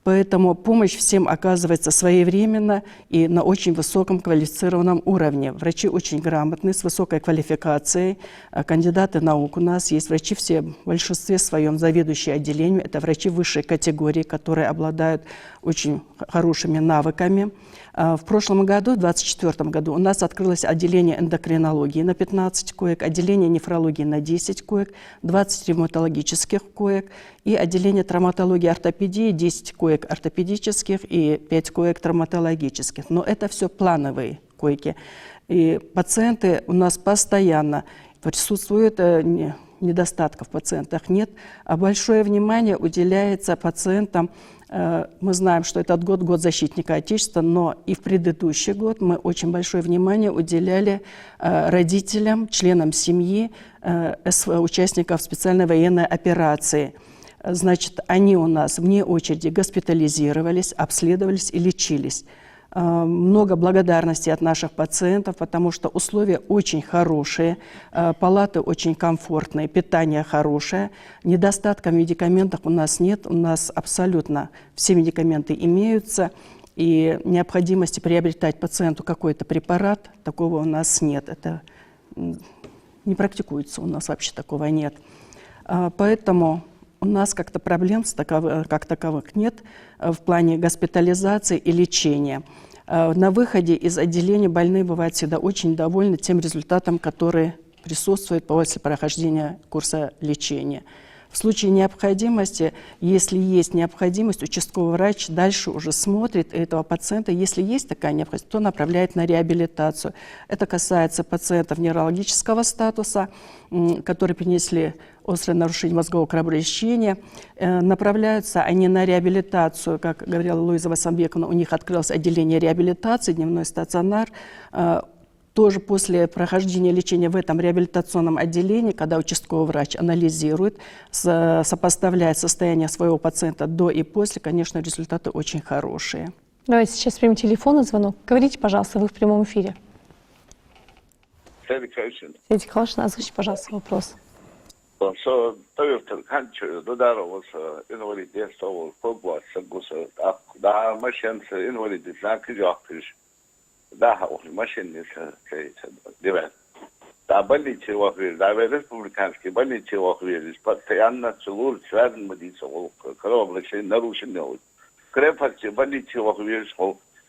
Поэтому помощь всем оказывается своевременно и на очень высоком квалифицированном уровне. Врачи очень грамотные, с высокой квалификацией. Кандидаты наук у нас есть. Врачи все в большинстве своем заведующие отделению. Это врачи высшей категории, которые обладают очень хорошими навыками. В прошлом году, в 2024 году, у нас открылось отделение эндокринологии на 15 коек, отделение нефрологии на 10 коек, 20 ревматологических коек и отделение травматологии и ортопедии, 10 коек ортопедических и 5 коек травматологических. Но это все плановые койки. И пациенты у нас постоянно присутствуют, недостатков в пациентах нет, а большое внимание уделяется пациентам. Мы знаем, что этот год – год защитника Отечества, но и в предыдущий год мы очень большое внимание уделяли родителям, членам семьи участников специальной военной операции. Значит, они у нас вне очереди госпитализировались, обследовались и лечились. Много благодарности от наших пациентов, потому что условия очень хорошие, палаты очень комфортные, питание хорошее. Недостатков в медикаментах у нас нет, у нас абсолютно все медикаменты имеются, и необходимости приобретать пациенту какой-то препарат, такого у нас нет. Это не практикуется, у нас вообще такого нет. Поэтому у нас как-то проблем как таковых нет в плане госпитализации и лечения. На выходе из отделения больные бывают всегда очень довольны тем результатом, который присутствует после прохождения курса лечения. В случае необходимости, если есть необходимость, участковый врач дальше уже смотрит этого пациента. Если есть такая необходимость, то направляет на реабилитацию. Это касается пациентов неврологического статуса, которые перенесли острое нарушение мозгового кровообращения. Направляются они на реабилитацию, как говорила Луиза Васамбековна, у них открылось отделение реабилитации, дневной стационар. Тоже после прохождения лечения в этом реабилитационном отделении, когда участковый врач анализирует, сопоставляет состояние своего пациента до и после, конечно, результаты очень хорошие. Давайте сейчас примем телефонный звонок. Говорите, пожалуйста, вы в прямом эфире. Светик Калашина, озвучьте, пожалуйста, вопрос. Да, машины девят. Да, больницы вахвили, да, республиканские больницы вахвили, постоянно целуют, связан медицинского кровообращения нарушенного. Крепости больницы вахвили,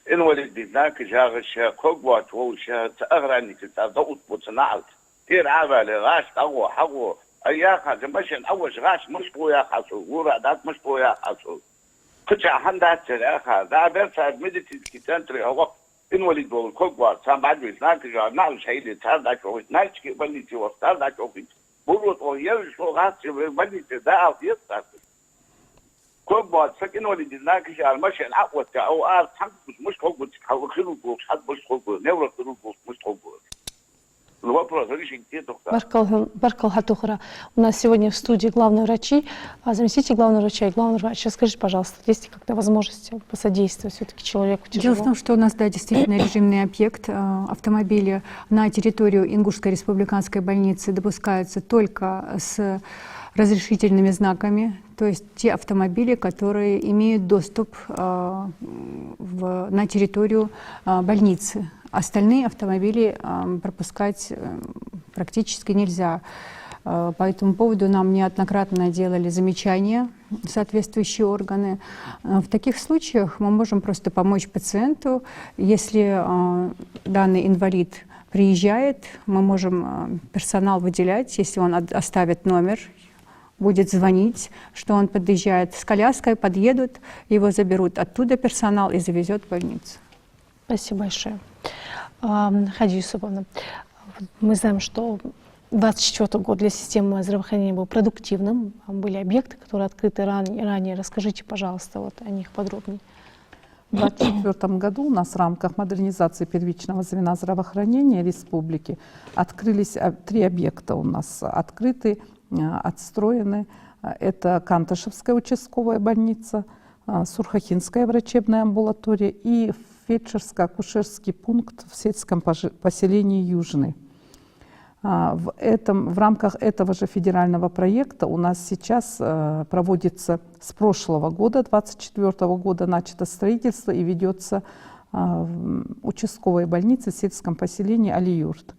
инвалиды, знаки, жагаща, когват, волща, ограники, да, утпуцнал. Тир авали, гаш, того, хаго, аяха, машин, аваш, гаш, мышкуя хасу, урадат мышкуя хасу. Куча хандатся, да, верса медицинский центр, хаго. Инвалид был, когват, сам бадвис, знаки, нал шейли, цардачок, нальчики больницы, цардачок. Будут, ели, что гасти, больницы, да, отъезд. Когват, сак инвалиды, знаки, машин, акватка, танкус, муж когват, хирургов, хадбуш когват, неврохирургов, муж когват. Вопрос, решите, доктор. Баркал Хатухара. У нас сегодня в студии главные врачи, заместитель главного врача и главный врач. Скажите, пожалуйста, есть ли как-то возможность посодействовать все-таки человеку тяжело? Дело в том, что у нас, да, действительно режимный объект. Автомобили на территорию Ингушской республиканской больницы допускаются только с разрешительными знаками, то есть те автомобили, которые имеют доступ на территорию больницы. Остальные автомобили пропускать практически нельзя. По этому поводу нам неоднократно делали замечания соответствующие органы. В таких случаях мы можем просто помочь пациенту. Если данный инвалид приезжает, мы можем персонал выделять, если он оставит номер, будет звонить, что он подъезжает с коляской, подъедут, его заберут оттуда персонал и завезет в больницу. Спасибо большое. Хадия Юсуповна, мы знаем, что 2024 год для системы здравоохранения был продуктивным. Были объекты, которые открыты ранее. Расскажите, пожалуйста, вот о них подробнее. В 2024 году у нас в рамках модернизации первичного звена здравоохранения республики открылись 3 объекта у нас открыты, отстроены. Это Канташевская участковая больница, Сурхахинская врачебная амбулатория и фельдшерско-акушерский пункт в сельском поселении Южный. В рамках этого же федерального проекта у нас сейчас проводится с прошлого года, 2024 года, начато строительство и ведется участковая больница в сельском поселении Али-Юрт.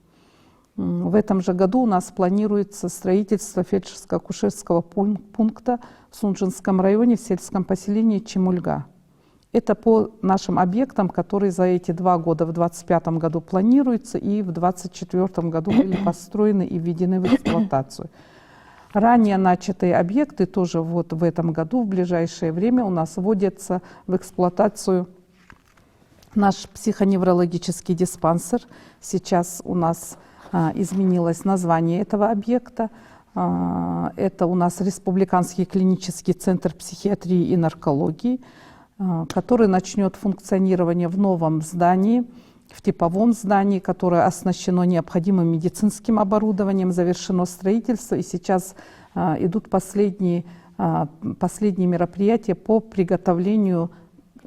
В этом же году у нас планируется строительство фельдшерско-акушерского пункта в Сунжинском районе в сельском поселении Чемульга. Это по нашим объектам, которые за эти 2 года в 2025 году планируются и в 2024 году были построены и введены в эксплуатацию. Ранее начатые объекты тоже вот в этом году, в ближайшее время у нас вводятся в эксплуатацию. Наш психоневрологический диспансер. Сейчас у нас изменилось название этого объекта. Это у нас Республиканский клинический центр психиатрии и наркологии, который начнет функционирование в новом здании, в типовом здании, которое оснащено необходимым медицинским оборудованием, завершено строительство, и сейчас идут последние мероприятия по приготовлению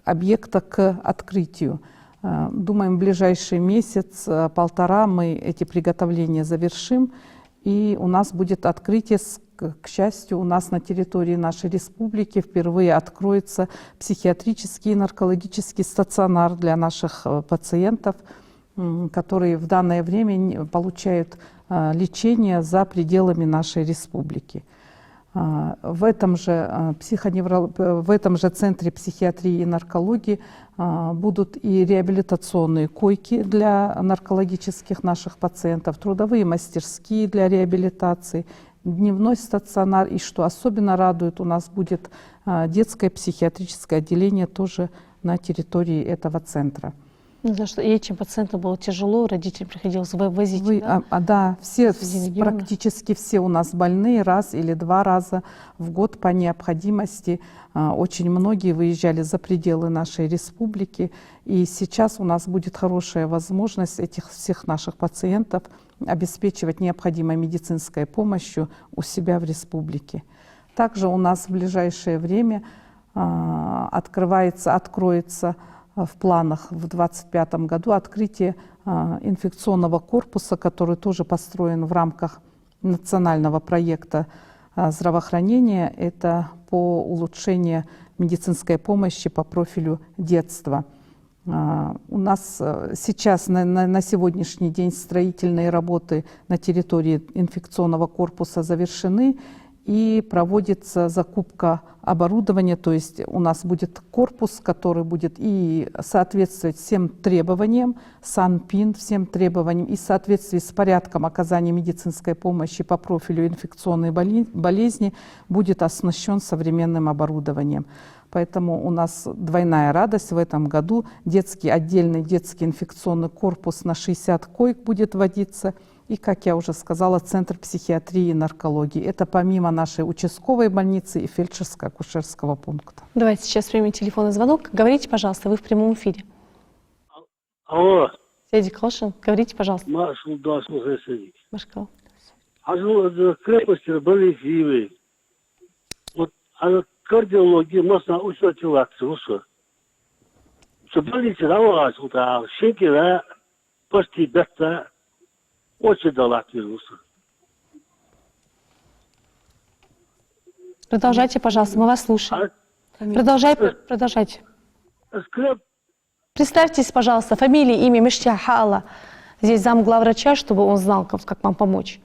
объекта к открытию. Думаем, в ближайший месяц-полтора мы эти приготовления завершим, и у нас будет открытие. К счастью, у нас на территории нашей республики впервые откроется психиатрический и наркологический стационар для наших пациентов, которые в данное время получают лечение за пределами нашей республики. В этом же центре психиатрии и наркологии будут и реабилитационные койки для наркологических наших пациентов, трудовые мастерские для реабилитации, дневной стационар, и, что особенно радует, у нас будет детское психиатрическое отделение тоже на территории этого центра. За что этим пациентам было тяжело, родителям приходилось возить, да, практически все у нас больные 1 или 2 раза в год по необходимости. Очень многие выезжали за пределы нашей республики, и сейчас у нас будет хорошая возможность этих всех наших пациентов обеспечивать необходимой медицинской помощью у себя в республике. Также у нас в ближайшее время откроется в планах в 2025 году открытие инфекционного корпуса, который тоже построен в рамках национального проекта здравоохранения. Это по улучшению медицинской помощи по профилю детства. У нас сейчас на сегодняшний день строительные работы на территории инфекционного корпуса завершены, и проводится закупка оборудования, то есть у нас будет корпус, который будет и соответствовать всем требованиям, СанПин, всем требованиям, и в соответствии с порядком оказания медицинской помощи по профилю инфекционной болезни будет оснащен современным оборудованием. Поэтому у нас двойная радость в этом году. Отдельный детский инфекционный корпус на 60 коек будет вводиться. И, как я уже сказала, Центр психиатрии и наркологии. Это помимо нашей участковой больницы и фельдшерско-акушерского пункта. Давайте сейчас примем телефонный звонок. Говорите, пожалуйста, вы в прямом эфире. Алло. Седик Лошин, говорите, пожалуйста. Маршал, да, слушай, Седик. Машкал. Крепости были живы. Вот, кардиология можно учетываться, лучше. Что больница давалась, вот, шекера, почти бета. Очень долатился. Продолжайте, пожалуйста, мы вас слушаем. Продолжайте. Представьтесь, пожалуйста, фамилия, имя, Миштяха Алла. Здесь замглавврача, чтобы он знал, как вам помочь.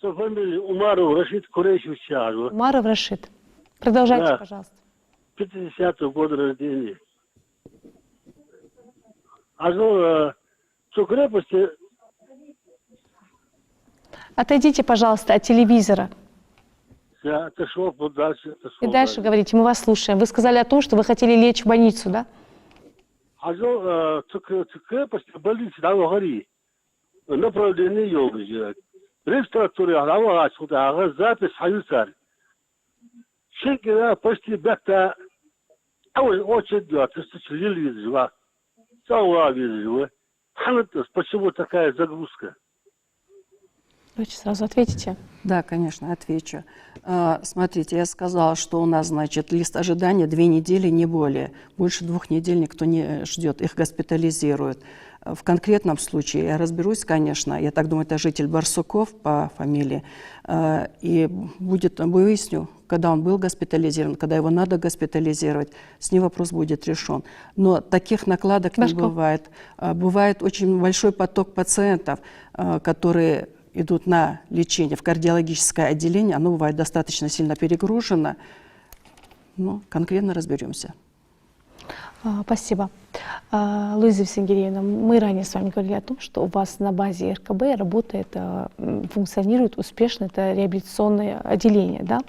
Фамилия Умаров Рашид Курейшевич. Умаров Рашид. Продолжайте, да. Пожалуйста. 50-го года рождения. Что крепости... Отойдите, пожалуйста, от телевизора. Я отошел подальше. И дальше говорите, мы вас слушаем. Вы сказали о том, что вы хотели лечь в больницу, да? Крепость, больница, да, говори. Направление йоги. регистратуре, аварать, запись, хаюсар. Шекера почти бета, очень да, телевизор, телевизор. Почему такая загрузка? Давайте сразу ответите. Да, конечно, отвечу. Смотрите, я сказала, что у нас, значит, лист ожидания 2 недели, не более. Больше 2 недель никто не ждет, их госпитализируют. В конкретном случае я разберусь, конечно, я так думаю, это житель Барсуков по фамилии, и выясню, когда он был госпитализирован, когда его надо госпитализировать, с ним вопрос будет решен. Но таких накладок не бывает. Бывает очень большой поток пациентов, которые идут на лечение в кардиологическое отделение, оно бывает достаточно сильно перегружено. Ну, конкретно разберемся. Спасибо. Луиза Евсенгеевна, мы ранее с вами говорили о том, что у вас на базе РКБ работает, функционирует успешно это реабилитационное отделение. Да?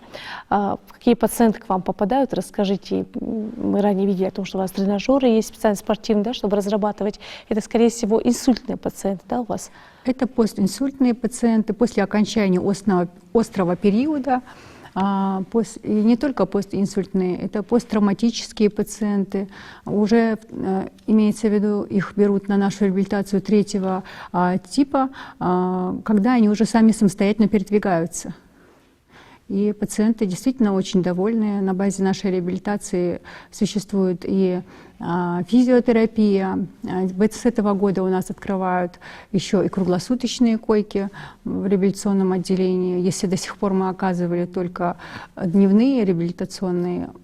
Какие пациенты к вам попадают, расскажите. Мы ранее видели о том, что у вас тренажеры есть специально спортивные, да, чтобы разрабатывать. Это, скорее всего, инсультные пациенты, да, у вас? Это постинсультные пациенты после окончания острого периода. И не только постинсультные, это посттравматические пациенты. Уже имеется в виду, их берут на нашу реабилитацию 3-го типа, когда они уже сами самостоятельно передвигаются. И пациенты действительно очень довольны. На базе нашей реабилитации существует и физиотерапия. С этого года у нас открывают еще и круглосуточные койки в реабилитационном отделении. Если до сих пор мы оказывали только дневную реабилитационную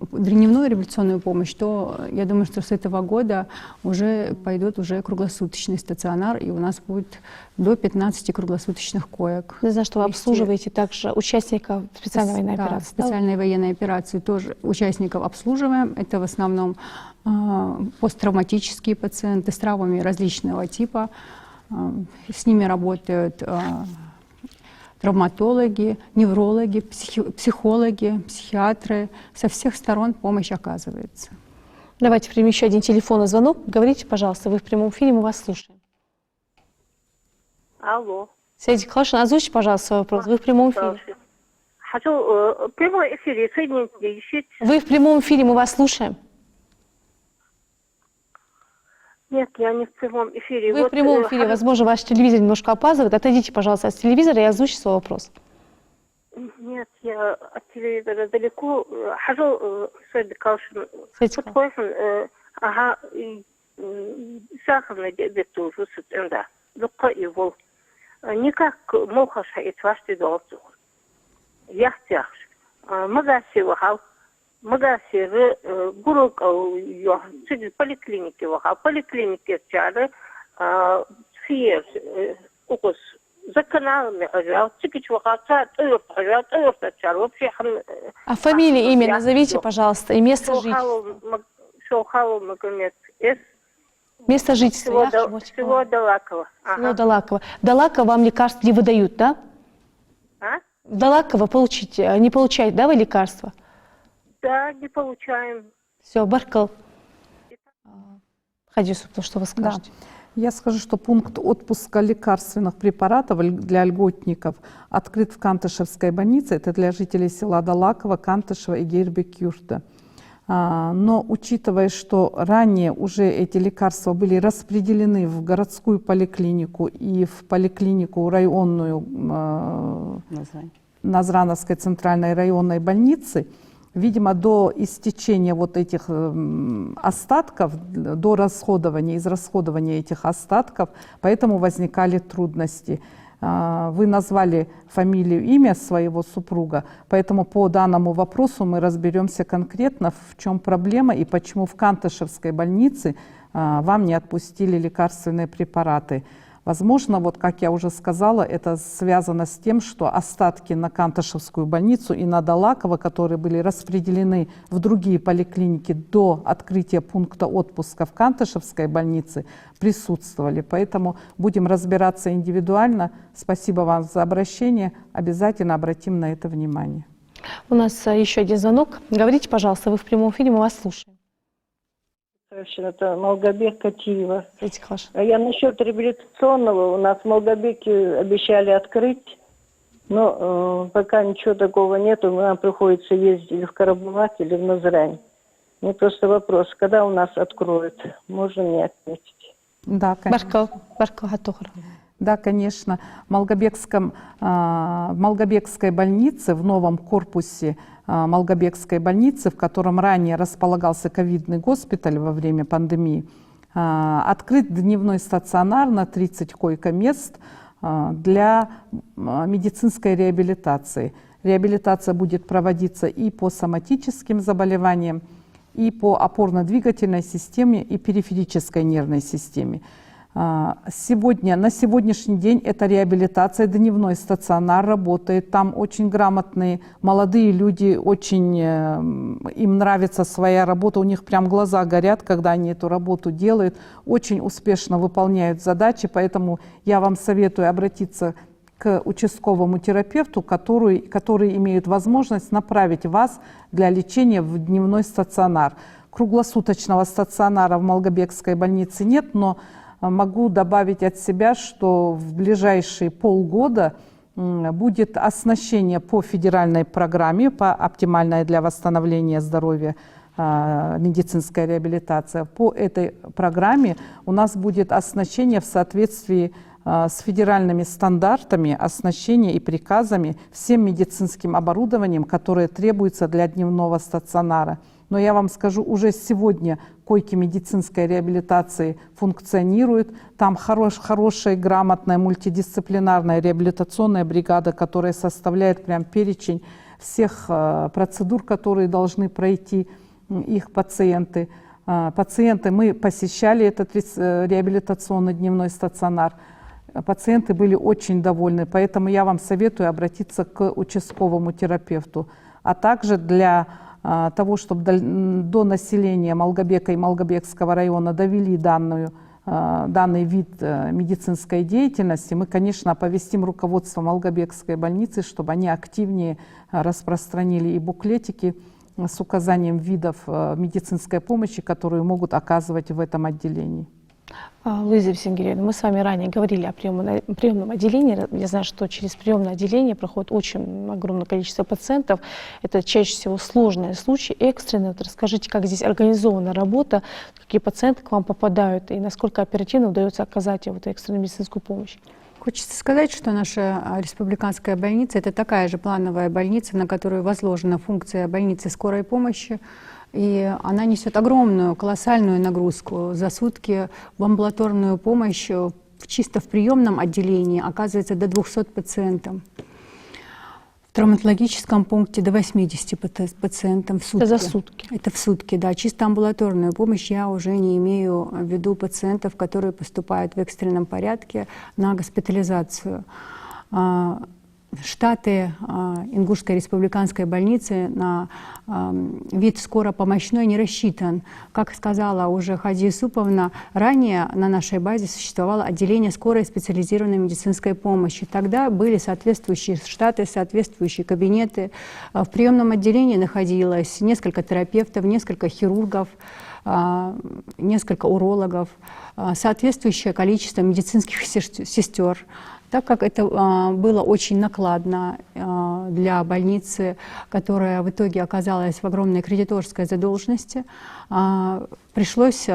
помощь, то я думаю, что с этого года уже пойдут уже круглосуточный стационар, и у нас будет до 15 круглосуточных коек. Я знаю, что вы обслуживаете также участников специальной военной операции. Специальной военной операции тоже участников обслуживаем. Это в основном посттравматические пациенты с травмами различного типа. С ними работают травматологи, неврологи, психологи, психиатры. Со всех сторон помощь оказывается. Давайте примем еще один телефонный звонок. Говорите, пожалуйста, вы в прямом эфире, мы вас слушаем. Алло. Сядите, Клашин, озвучьте, пожалуйста, свой вопрос. Вы в прямом эфире. Хочу в прямом эфире соедините. Вы в прямом эфире, мы вас слушаем. Нет, я не в прямом эфире. Вы в прямом эфире, возможно, ваш телевизор немножко опаздывает. Отойдите, пожалуйста, от телевизора и озвучьте свой вопрос. Нет, я от телевизора далеко. Хожу Сойда Калшин. Ага, сахарный диабет уже да. Дукка и вол. Никак молхаша и твашти долцу. Яхтяхш. Магаси вахал. Магаси гурок среди поликлиники вахал. Поликлиники чары фиер укус за каналами ажал. Цикич вахал чар вообще. А фамилия, имя назовите, пожалуйста, и место жительства. Шоухалу Магомед С. Место жительства. Село Далаково. Село Далаково. Далаково вам лекарств не выдают, да? А? Далаково не получаете, да, вы лекарства? Да, не получаем. Все, Баркал. Хадису, что вы скажете? Да. Я скажу, что пункт отпуска лекарственных препаратов для льготников открыт в Кантышевской больнице. Это для жителей села Далаково, Кантышева и Гейрбек-Юрта. Но учитывая, что ранее уже эти лекарства были распределены в городскую поликлинику и в поликлинику районную Назрановской центральной районной больницы, видимо, до истечения вот этих остатков, до израсходования этих остатков, поэтому возникали трудности. Вы назвали фамилию, имя своего супруга, поэтому по данному вопросу мы разберемся конкретно, в чем проблема и почему в Кантышевской больнице вам не отпустили лекарственные препараты. Возможно, вот как я уже сказала, это связано с тем, что остатки на Кантышевскую больницу и на Далаково, которые были распределены в другие поликлиники до открытия пункта отпуска в Кантышевской больнице, присутствовали. Поэтому будем разбираться индивидуально. Спасибо вам за обращение. Обязательно обратим на это внимание. У нас еще один звонок. Говорите, пожалуйста, вы в прямом эфире, мы вас слушаем. Это Малгобек Катиева. Я насчет реабилитационного. У нас в Малгобеке обещали открыть Но пока ничего такого нету, нам приходится ездить или в Карабулак, или в Назрань. Мне просто вопрос, когда у нас откроют? Можно мне отметить? Да, конечно. Да, конечно. В Малгобекской больнице, в новом корпусе Малгобекской больницы, в котором ранее располагался ковидный госпиталь во время пандемии, открыт дневной стационар на 30 койко-мест для медицинской реабилитации. Реабилитация будет проводиться и по соматическим заболеваниям, и по опорно-двигательной системе, и периферической нервной системе. На сегодняшний день эта реабилитация, дневной стационар работает. Там очень грамотные молодые люди, очень им нравится своя работа, у них прям глаза горят, когда они эту работу делают, очень успешно выполняют задачи, поэтому я вам советую обратиться к участковому терапевту, который имеет возможность направить вас для лечения в дневной стационар. Круглосуточного стационара в Малгобекской больнице нет, но могу добавить от себя, что в ближайшие полгода будет оснащение по федеральной программе, по оптимальной для восстановления здоровья медицинская реабилитация. По этой программе у нас будет оснащение в соответствии с федеральными стандартами оснащения и приказами всем медицинским оборудованием, которое требуется для дневного стационара. Но я вам скажу, уже сегодня койки медицинской реабилитации функционируют. Там хорошая, грамотная, мультидисциплинарная реабилитационная бригада, которая составляет прям перечень всех процедур, которые должны пройти их пациенты. Мы посещали этот реабилитационный дневной стационар. Пациенты были очень довольны, поэтому я вам советую обратиться к участковому терапевту. А также для того, чтобы до населения Малгобека и Малгобекского района довели данный вид медицинской деятельности, мы, конечно, оповестим руководство Малгобекской больницы, чтобы они активнее распространили и буклетики с указанием видов медицинской помощи, которые могут оказывать в этом отделении. Луиза Евсенгеевна, мы с вами ранее говорили о приемном отделении. Я знаю, что через приемное отделение проходит очень огромное количество пациентов. Это чаще всего сложные случаи, экстренные. Вот расскажите, как здесь организована работа, какие пациенты к вам попадают и насколько оперативно удается оказать вот экстренную медицинскую помощь. Хочется сказать, что наша республиканская больница – это такая же плановая больница, на которую возложена функция больницы скорой помощи. И она несет огромную, колоссальную нагрузку. За сутки в амбулаторную помощь чисто в приемном отделении оказывается до 200 пациентов. В травматологическом пункте до 80 пациентов в сутки. Это за сутки? Это в сутки, да. Чисто амбулаторную помощь я уже не имею в виду пациентов, которые поступают в экстренном порядке на госпитализацию. Штаты Ингушской республиканской больницы на вид скоропомощной не рассчитан. Как сказала уже Хади Исуповна, ранее на нашей базе существовало отделение скорой специализированной медицинской помощи. Тогда были соответствующие штаты, соответствующие кабинеты. В приемном отделении находилось несколько терапевтов, несколько хирургов, несколько урологов, соответствующее количество медицинских сестер. Так как это было очень накладно для больницы, которая в итоге оказалась в огромной кредиторской задолженности, пришлось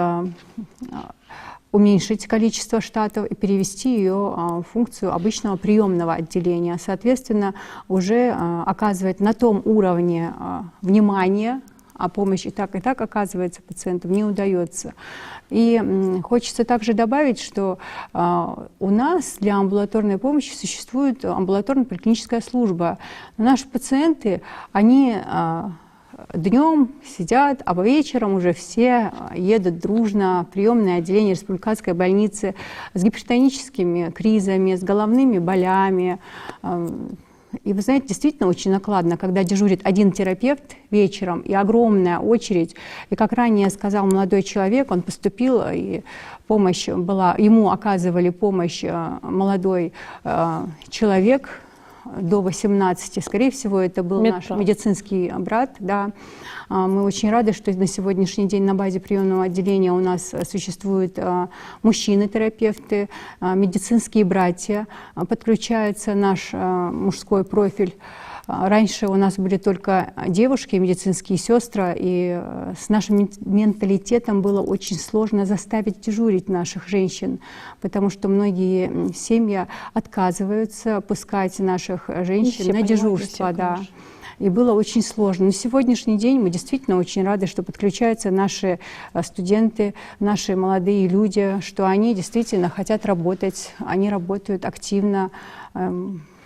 уменьшить количество штатов и перевести ее в функцию обычного приемного отделения. Соответственно, уже оказывать на том уровне внимания, а помощь и так оказывается пациентам не удается. И хочется также добавить, что у нас для амбулаторной помощи существует амбулаторно-поликлиническая служба. Наши пациенты, они днем сидят, а по вечерам уже все едут дружно в приемное отделение республиканской больницы с гипертоническими кризами, с головными болями. И вы знаете, действительно очень накладно, когда дежурит один терапевт вечером и огромная очередь. И как ранее сказал молодой человек, он поступил, и помощь была, ему оказывали помощь молодой человек, до 18. Скорее всего, это был наш медицинский брат. Да. Мы очень рады, что на сегодняшний день на базе приемного отделения у нас существуют мужчины-терапевты, медицинские братья, подключается наш мужской профиль. Раньше у нас были только девушки, медицинские сестры, и с нашим менталитетом было очень сложно заставить дежурить наших женщин, потому что многие семьи отказываются пускать наших женщин на дежурство. Да. И было очень сложно. На сегодняшний день мы действительно очень рады, что подключаются наши студенты, наши молодые люди, что они действительно хотят работать, они работают активно,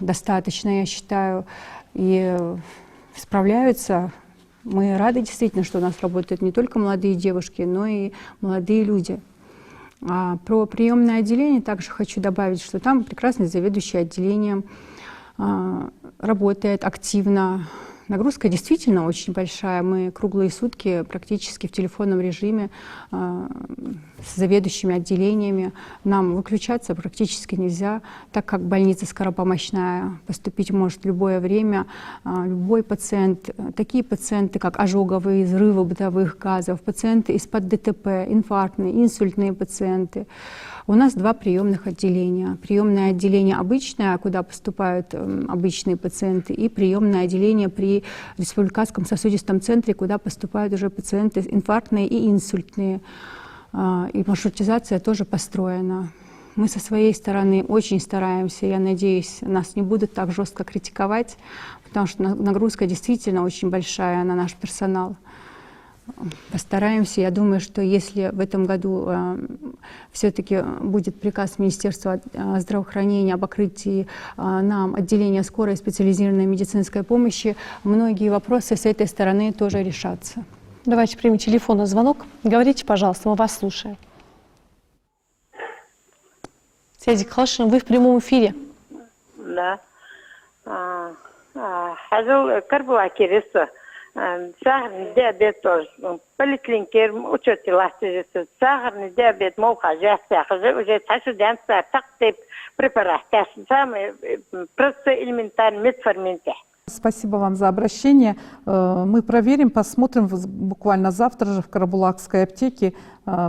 достаточно, я считаю, и справляются. Мы рады действительно, что у нас работают не только молодые девушки, но и молодые люди. Про приемное отделение также хочу добавить, что там прекрасный заведующий отделением, работает активно. Нагрузка действительно очень большая. Мы круглые сутки практически в телефонном режиме с заведующими отделениями. Нам выключаться практически нельзя, так как больница скоропомощная. Поступить может в любое время любой пациент. Такие пациенты, как ожоговые, взрывы бытовых газов, пациенты из-под ДТП, инфарктные, инсультные пациенты. У нас 2 приемных отделения. Приемное отделение обычное, куда поступают обычные пациенты, и приемное отделение при Республиканском сосудистом центре, куда поступают уже пациенты инфарктные и инсультные. И маршрутизация тоже построена. Мы со своей стороны очень стараемся. Я надеюсь, нас не будут так жестко критиковать, потому что нагрузка действительно очень большая на наш персонал. Постараемся. Я думаю, что если в этом году все-таки будет приказ Министерства здравоохранения об открытии нам отделения скорой и специализированной медицинской помощи, многие вопросы с этой стороны тоже решатся. Давайте примем телефонный звонок. Говорите, пожалуйста, мы вас слушаем. Сядик Халшин, вы в прямом эфире. Да. Hazır karbuğa keresi. Sağırın diyabet poliklinikler uçot ilaççısı. Sağırın diyabet mavkaca sağırı уже taşıdan tak tip препарат. Самый просто элементарный метформин. Спасибо вам за обращение. Мы проверим, посмотрим буквально завтра же в Карабулакской аптеке,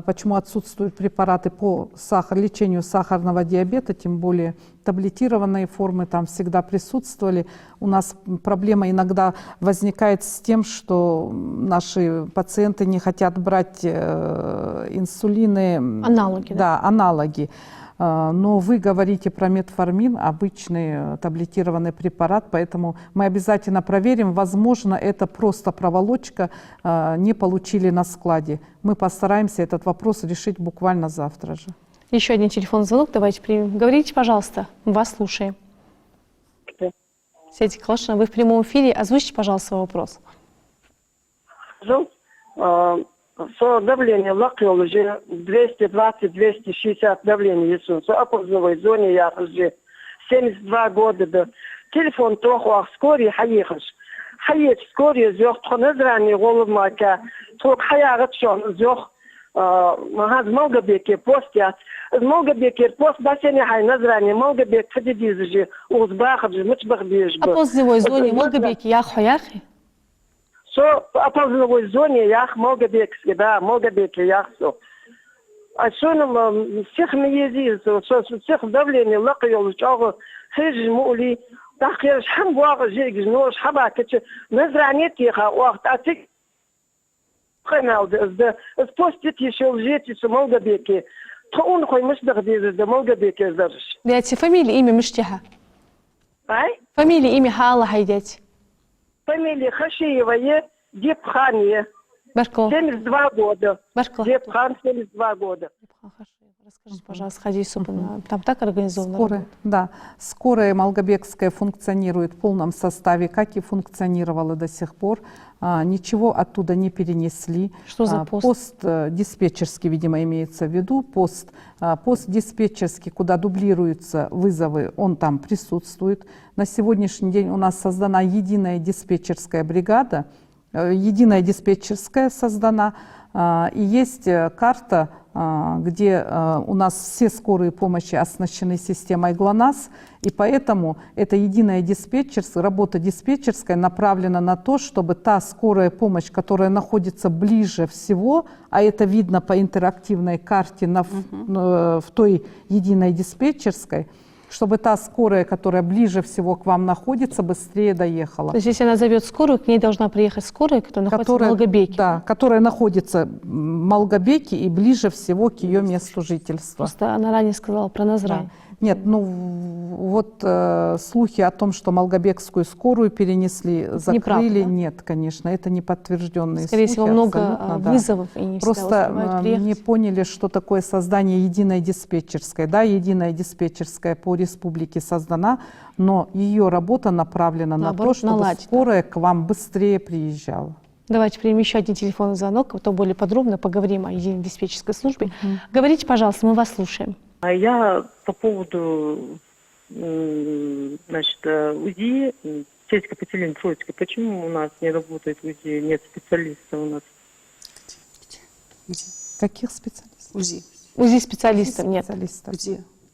почему отсутствуют препараты по лечению сахарного диабета, тем более таблетированные формы там всегда присутствовали. У нас проблема иногда возникает с тем, что наши пациенты не хотят брать инсулины. Аналоги. Да, аналоги. Но вы говорите про метформин, обычный таблетированный препарат, поэтому мы обязательно проверим. Возможно, это просто проволочка, не получили на складе. Мы постараемся этот вопрос решить буквально завтра же. Еще один телефонный звонок, давайте примем. Говорите, пожалуйста, вас слушаем. Сядик Халшин, вы в прямом эфире, озвучьте, пожалуйста, свой вопрос. Давление лакил уже 220-260 давление. В опозновой зоне я уже 72 года. Да. Телефон троху вскоре хаехаш. Хаех вскоре зёх тхонезрани голубмака. Трох хаягат шон зёх махаз Малгабеке постят. Малгабекер пост бассейне хайнезрани Малгабек фадидизжи узбахджи мучбахбежб. Опозновой зоне Малгабеке я хаяхи. Опозновой зоне ях Малгабекский, да, Малгабеке яхсу. А что нам всех мезиз, всех давление лакал, чего хэж мули, так я шамбуа жиг, но шабакачи, назранет еха, уахт, а ты канал, да, спустить еще лжете с Малгабеке. То он хоть мышдах без Малгабеке сдашь. Дайте фамилия, имя Миштиха. Ай? Фамилия, имя Хала хайдете. Фамилия Хашиева, Депхания. Барко. 72 года. Барко. Депхан, 72 года. Расскажите, пожалуйста, Хадису, там так организовано? Скорая Малгабекская функционирует в полном составе, как и функционировала до сих пор. Ничего оттуда не перенесли. Что за пост? Пост диспетчерский, видимо, имеется в виду. Пост диспетчерский, куда дублируются вызовы, он там присутствует. На сегодняшний день у нас создана единая диспетчерская бригада. Единая диспетчерская создана. И есть карта, где у нас все скорые помощи оснащены системой ГЛОНАСС, и поэтому эта единая диспетчерская, работа диспетчерская направлена на то, чтобы та скорая помощь, которая находится ближе всего, а это видно по интерактивной карте в той единой диспетчерской, чтобы та скорая, которая ближе всего к вам находится, быстрее доехала. То есть если она зовет скорую, к ней должна приехать скорая, которая находится в Малгобеке? Да, которая находится в Малгобеке и ближе всего к ее месту жительства. Просто она ранее сказала про Назрань. Да. Нет, ну вот слухи о том, что Малгобекскую скорую перенесли, закрыли, Неправда, да? Нет, конечно, это не подтвержденные Скорее слухи. всего, много абсолютно, вызовов, и не всегда успевают Просто приехать. не поняли, что такое создание единой диспетчерской. Да, единая диспетчерская по республике создана, но ее работа направлена на то, чтобы скорая к вам быстрее приезжала. Давайте примем еще один телефонный звонок, то более подробно поговорим о единой диспетчерской службе. Говорите, пожалуйста, мы вас слушаем. А я по поводу, значит, УЗИ, сельское поселение Троицкое, почему у нас не работает УЗИ, нет специалистов у нас? Каких специалистов? УЗИ. УЗИ специалистов нет.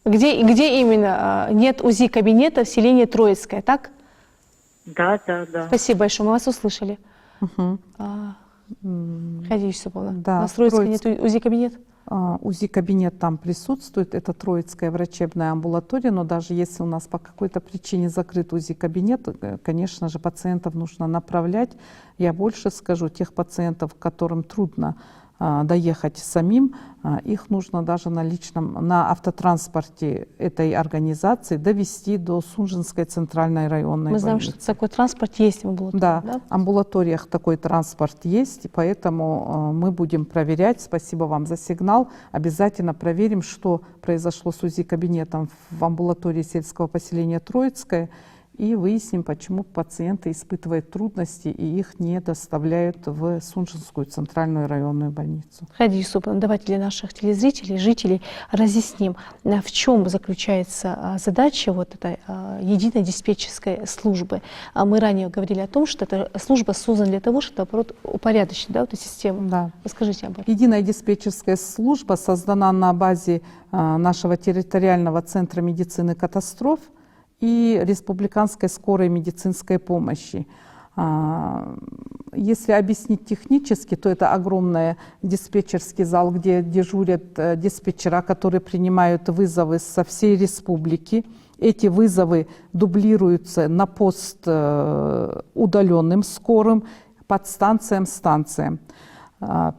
Где? Где именно нет УЗИ кабинета в селении Троицкое, так? Да. Спасибо большое, мы вас услышали. Хадия Юсуповна, у нас в Троицкое нет УЗИ кабинет? УЗИ-кабинет там присутствует, это Троицкая врачебная амбулатория, но даже если у нас по какой-то причине закрыт УЗИ-кабинет, конечно же, пациентов нужно направлять. Я больше скажу, тех пациентов, которым трудно доехать самим, их нужно даже на автотранспорте этой организации довести до Сунжинской центральной районной Мы знаем, больницы. что такой транспорт есть в амбулатории. Да, в амбулаториях такой транспорт есть, и поэтому мы будем проверять. Спасибо вам за сигнал. Обязательно проверим, что произошло с УЗИ-кабинетом в амбулатории сельского поселения Троицкое, и выясним, почему пациенты испытывают трудности и их не доставляют в Сунжинскую центральную районную больницу. Хадия Юсуповна, давайте для наших телезрителей, жителей разъясним, в чем заключается задача вот этой единой диспетчерской службы. Мы ранее говорили о том, что эта служба создана для того, чтобы, наоборот, упорядочить эту систему. Да. Расскажите об этом. Единая диспетчерская служба создана на базе нашего территориального центра медицины катастроф и республиканской скорой медицинской помощи. Если объяснить технически, то это огромный диспетчерский зал, где дежурят диспетчера, которые принимают вызовы со всей республики. Эти вызовы дублируются на пост удаленным скорым, подстанциям, станциям.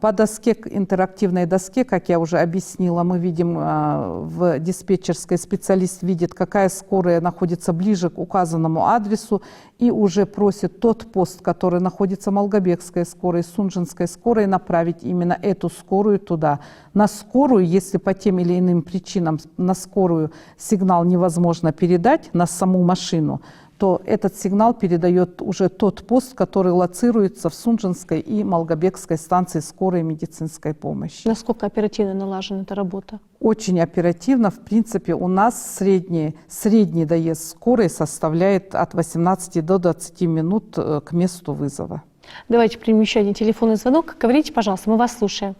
По доске, интерактивной доске, как я уже объяснила, мы видим в диспетчерской, специалист видит, какая скорая находится ближе к указанному адресу и уже просит тот пост, который находится Малгобекской скорой, Сунжинской скорой, направить именно эту скорую туда. На скорую, если по тем или иным причинам на скорую сигнал невозможно передать на саму машину, то этот сигнал передает уже тот пост, который лоцируется в Сунжинской и Малгобекской станции скорой медицинской помощи. Насколько оперативно налажена эта работа? Очень оперативно. В принципе, у нас средний доезд скорой составляет от 18 до 20 минут к месту вызова. Давайте примем еще один телефонный звонок. Говорите, пожалуйста, мы вас слушаем.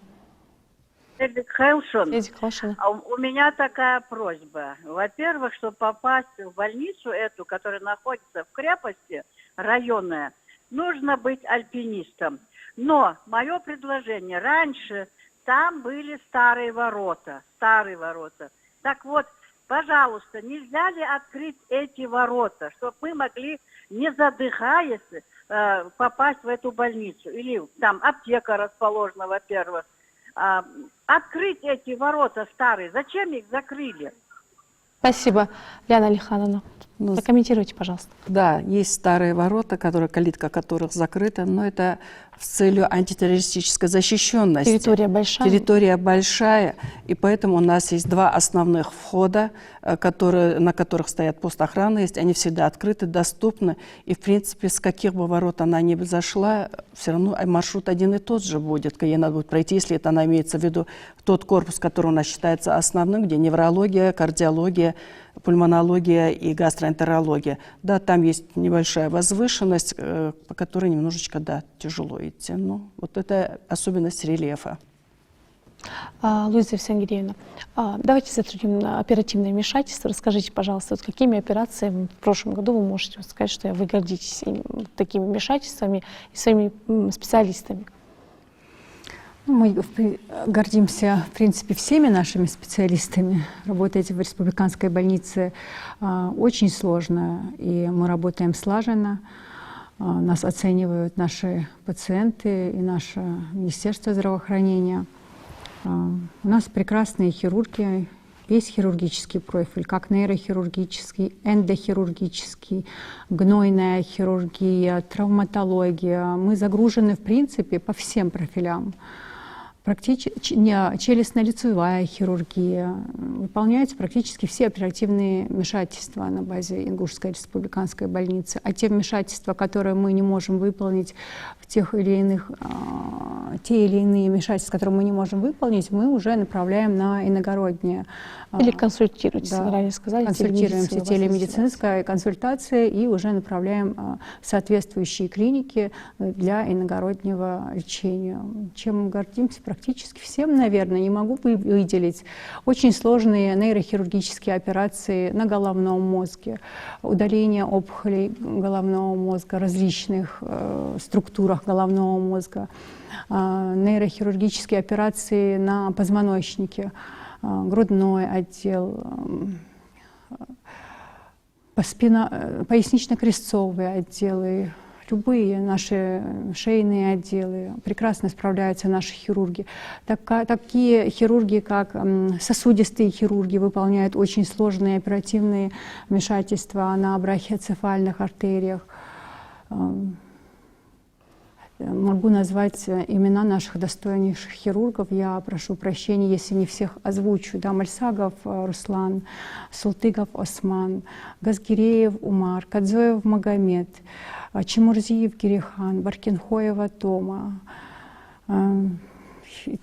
У меня такая просьба. Во-первых, чтобы попасть в больницу эту, которая находится в крепости районная, нужно быть альпинистом. Но мое предложение, раньше там были старые ворота. Так вот, пожалуйста, нельзя ли открыть эти ворота, чтобы мы могли, не задыхаясь, попасть в эту больницу? Или там аптека расположена, во-первых. Открыть эти ворота старые. Зачем их закрыли? Спасибо, Ляна Алихановна. Прокомментируйте, пожалуйста. Да, есть старые ворота, калитка которых закрыта, но это с целью антитеррористической защищенности. Территория большая. Территория большая, и поэтому у нас есть два основных входа, на которых стоят пост охраны, есть, они всегда открыты, доступны, и в принципе с каких бы ворот она ни зашла, все равно маршрут один и тот же будет, ей надо будет пройти, если это она имеется в виду тот корпус, который у нас считается основным, где неврология, кардиология, пульмонология и гастроэнтерология энтерология. Да, там есть небольшая возвышенность, по которой немножечко, да, тяжело идти. Ну, вот это особенность рельефа. Луиза Евсенгериевна, давайте затронем на оперативное вмешательство. Расскажите, пожалуйста, вот какими операциями в прошлом году вы можете сказать, что вы гордитесь такими вмешательствами и своими специалистами? Мы гордимся, в принципе, всеми нашими специалистами. Работать в республиканской больнице очень сложно, и мы работаем слаженно. Нас оценивают наши пациенты и наше Министерство здравоохранения. У нас прекрасные хирурги, весь хирургический профиль, как нейрохирургический, эндохирургический, гнойная хирургия, травматология. Мы загружены, в принципе, по всем профилям. Практически челюстно-лицевая хирургия. Выполняются практически все оперативные вмешательства на базе Ингушской республиканской больницы. А те вмешательства, которые мы не можем выполнить в те или иные вмешательства, которые мы не можем выполнить, мы уже направляем на иногородние. Или консультируетесь, да, вы ранее сказали. консультируемся, телемедицинская консультация, и уже направляем в соответствующие клиники для иногороднего лечения. Чем мы гордимся? Практически всем, наверное, не могу выделить. Очень сложные нейрохирургические операции на головном мозге, удаление опухолей головного мозга, различных структурах головного мозга, нейрохирургические операции на позвоночнике, грудной отдел, пояснично-крестцовые отделы, любые наши шейные отделы. Прекрасно справляются наши хирурги. Такие хирурги, как сосудистые хирурги, выполняют очень сложные оперативные вмешательства на брахиоцефальных артериях. Могу назвать имена наших достойнейших хирургов. Я прошу прощения, если не всех озвучу. Да, Мальсагов Руслан, Султыгов Осман, Газгиреев Умар, Кадзоев Магомед, Чемурзиев Кирихан, Баркинхоева Тома.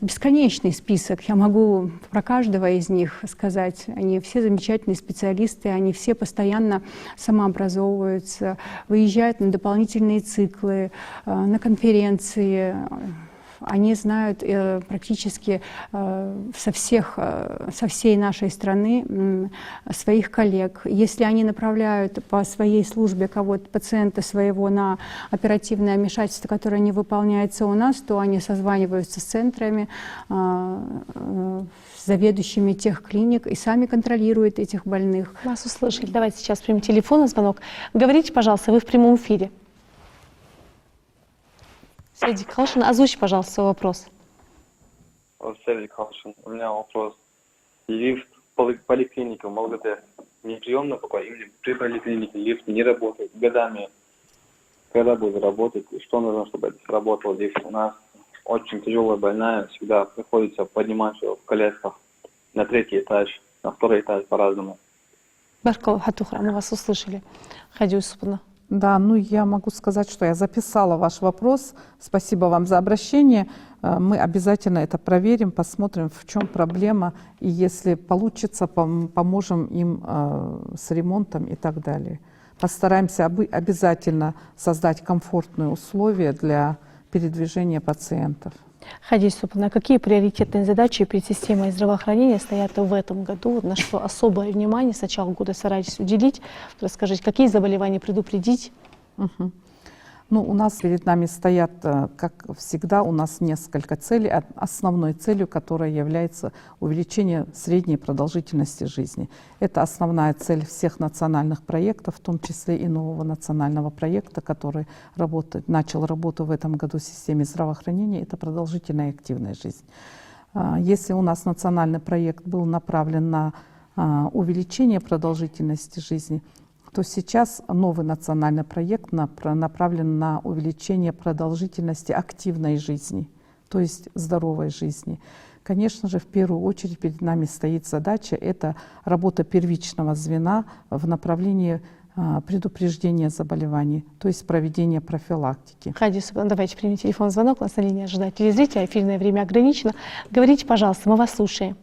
Бесконечный список. Я могу про каждого из них сказать. Они все замечательные специалисты, они все постоянно самообразовываются, выезжают на дополнительные циклы, на конференции. Они знают практически со всей нашей страны своих коллег. Если они направляют по своей службе кого-то, пациента своего, на оперативное вмешательство, которое не выполняется у нас, то они созваниваются с центрами, с заведующими тех клиник и сами контролируют этих больных. Вас услышали. Давайте сейчас примем телефонный звонок. Говорите, пожалуйста, вы в прямом эфире. Сергей Калшин, озвучь, пожалуйста, свой вопрос. Сергей Калшин, у меня вопрос. Лифт поликлиника в Малгате не приемная пока, именно при поликлинике лифт не работает годами. Когда будет работать, и что нужно, чтобы работал лифт? У нас очень тяжелая больная, всегда приходится поднимать ее в колясках на 3-й этаж, на 2-й этаж по-разному. Баркова Хатухра, мы вас услышали. Хади Юсуповна. Да, ну я могу сказать, что я записала ваш вопрос. Спасибо вам за обращение. Мы обязательно это проверим, посмотрим, в чем проблема. И если получится, поможем им с ремонтом и так далее. Постараемся обязательно создать комфортные условия для передвижения пациентов. Хади Юсуповна, какие приоритетные задачи перед системой здравоохранения стоят в этом году? На что особое внимание с начала года стараетесь уделить? Расскажите, какие заболевания предупредить? Ну, у нас перед нами стоят, как всегда, у нас несколько целей. Основной целью, которая является увеличение средней продолжительности жизни. Это основная цель всех национальных проектов, в том числе и нового национального проекта, который начал работу в этом году в системе здравоохранения. Это продолжительная и активная жизнь. Если у нас национальный проект был направлен на увеличение продолжительности жизни, то сейчас новый национальный проект направлен на увеличение продолжительности активной жизни, то есть здоровой жизни. Конечно же, в первую очередь перед нами стоит задача — это работа первичного звена в направлении предупреждения заболеваний, то есть проведения профилактики. Хади, давайте примем телефонный звонок, нас на линии ожидает телезритель, эфирное время ограничено. Говорите, пожалуйста, мы вас слушаем.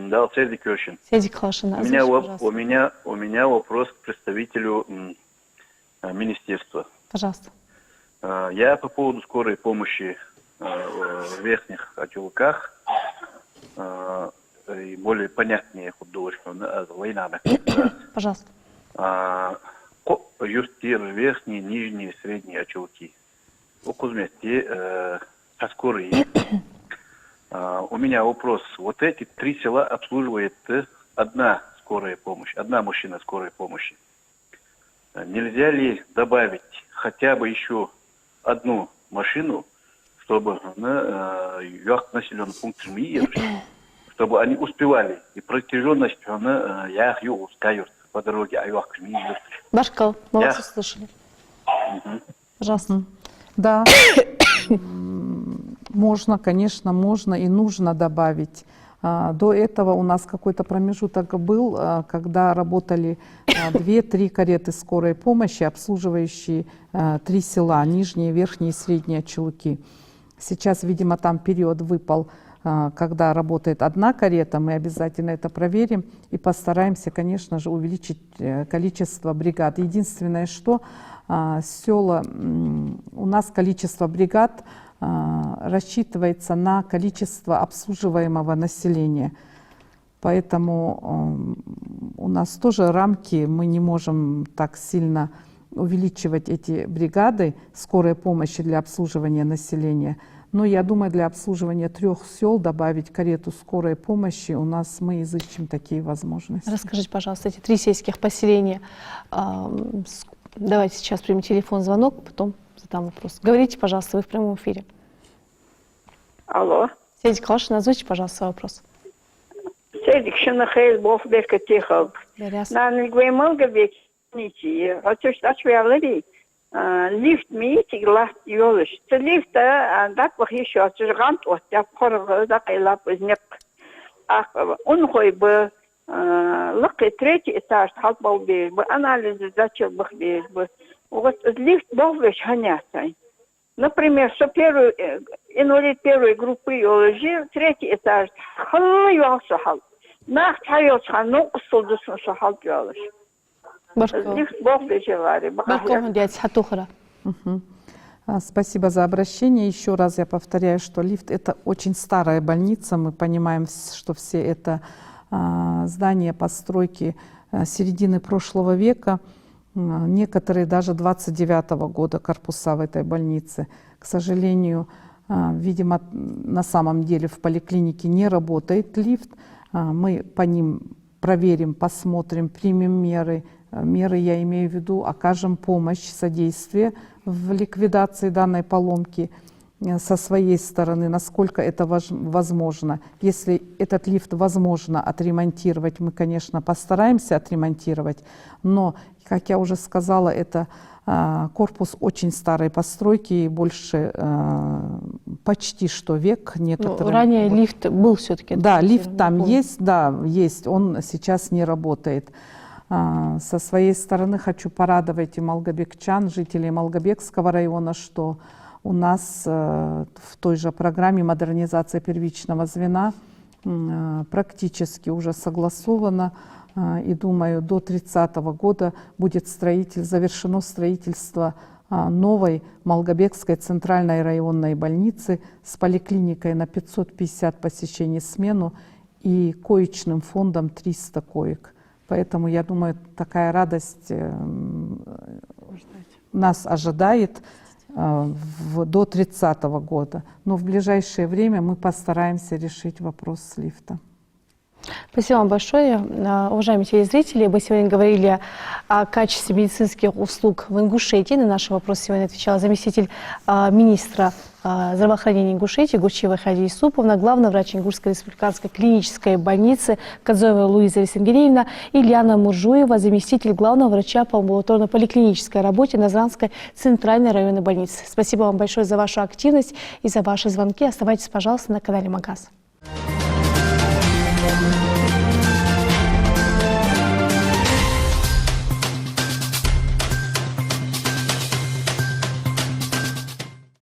Да, Седик Кёшин. Седик Халшин, У меня вопрос к представителю министерства. Пожалуйста. Я по поводу скорой помощи в верхних отелках и более понятнее война. Пожалуйста. Юстир, верхние, нижние, средние отелки. По скорой. У меня вопрос. Вот эти 3 села обслуживает одна скорая помощь, одна машина скорой помощи. Нельзя ли добавить хотя бы еще одну машину, чтобы на населенный пункт чтобы они успевали, и протяженность я ее ускают по дороге, Башкал, мы вас услышали. Пожалуйста. Да, можно, конечно, можно и нужно добавить. До этого у нас какой-то промежуток был, когда работали 2-3 кареты скорой помощи, обслуживающие 3 села, нижние, верхние и средние Чулки. Сейчас, видимо, там период выпал, когда работает одна карета, мы обязательно это проверим и постараемся, конечно же, увеличить количество бригад. Единственное, что села, у нас количество бригад рассчитывается на количество обслуживаемого населения. Поэтому у нас тоже рамки, мы не можем так сильно увеличивать эти бригады скорой помощи для обслуживания населения. Но я думаю, для обслуживания 3 сел добавить карету скорой помощи у нас мы изыщем такие возможности. Расскажите, пожалуйста, эти 3 сельских поселения. Давайте сейчас примем телефон, звонок, потом задам вопрос. Говорите, пожалуйста, вы в прямом эфире. Алло. Седик Халшин, озвучьте, пожалуйста, вопрос. Седик Шинахейл Бофбека Тихов. На Гвеймалгабек Нити, лифт митиг ласт ёлыш. Це лифта даквах еще отжигант от я хорг дакайла поздняк. Ах, он хой бы лакай 3-й этаж халбал бей, бы анализ зачел бах бей, бы. Вот лифт бовлыш ханясай. Например, что инвалид 1-й группы ёлыжи, 3-й этаж хал ёлшы хал. Нах чайёлшы хал, ну усылдысын шахал ёлыш. Спасибо за обращение. Еще раз я повторяю, что лифт — это очень старая больница. Мы понимаем, что все это здания, постройки середины прошлого века. Некоторые даже 29-го года корпуса в этой больнице. К сожалению, видимо, на самом деле в поликлинике не работает лифт. Мы по ним проверим, посмотрим, примем меры. Меры, я имею в виду, окажем помощь, содействие в ликвидации данной поломки со своей стороны, насколько это возможно. Если этот лифт возможно отремонтировать, мы, конечно, постараемся отремонтировать, но, как я уже сказала, это корпус очень старой постройки, и больше почти что век. Ранее лифт был все-таки? Да, лифт там есть, да, есть, он сейчас не работает. Со своей стороны хочу порадовать и малгобекчан, жителей Малгобекского района, что у нас в той же программе модернизация первичного звена практически уже согласована. И думаю, до 30 года будет завершено строительство новой Малгобекской центральной районной больницы с поликлиникой на 550 посещений в смену и коечным фондом 300 коек. Поэтому, я думаю, такая радость нас ожидает до 30 года. Но в ближайшее время мы постараемся решить вопрос с лифтом. Спасибо вам большое. Уважаемые телезрители, мы сегодня говорили о качестве медицинских услуг в Ингушетии. На наши вопросы сегодня отвечала заместитель министра здравоохранения Ингушетии Гурчиева Хади Исуповна, главный врач Ингушской республиканской клинической больницы Кадзоева Луиза Весенгелеевна и Ляна Муржуева, заместитель главного врача по амбулаторно-поликлинической работе Назранской центральной районной больницы. Спасибо вам большое за вашу активность и за ваши звонки. Оставайтесь, пожалуйста, на канале Магаз.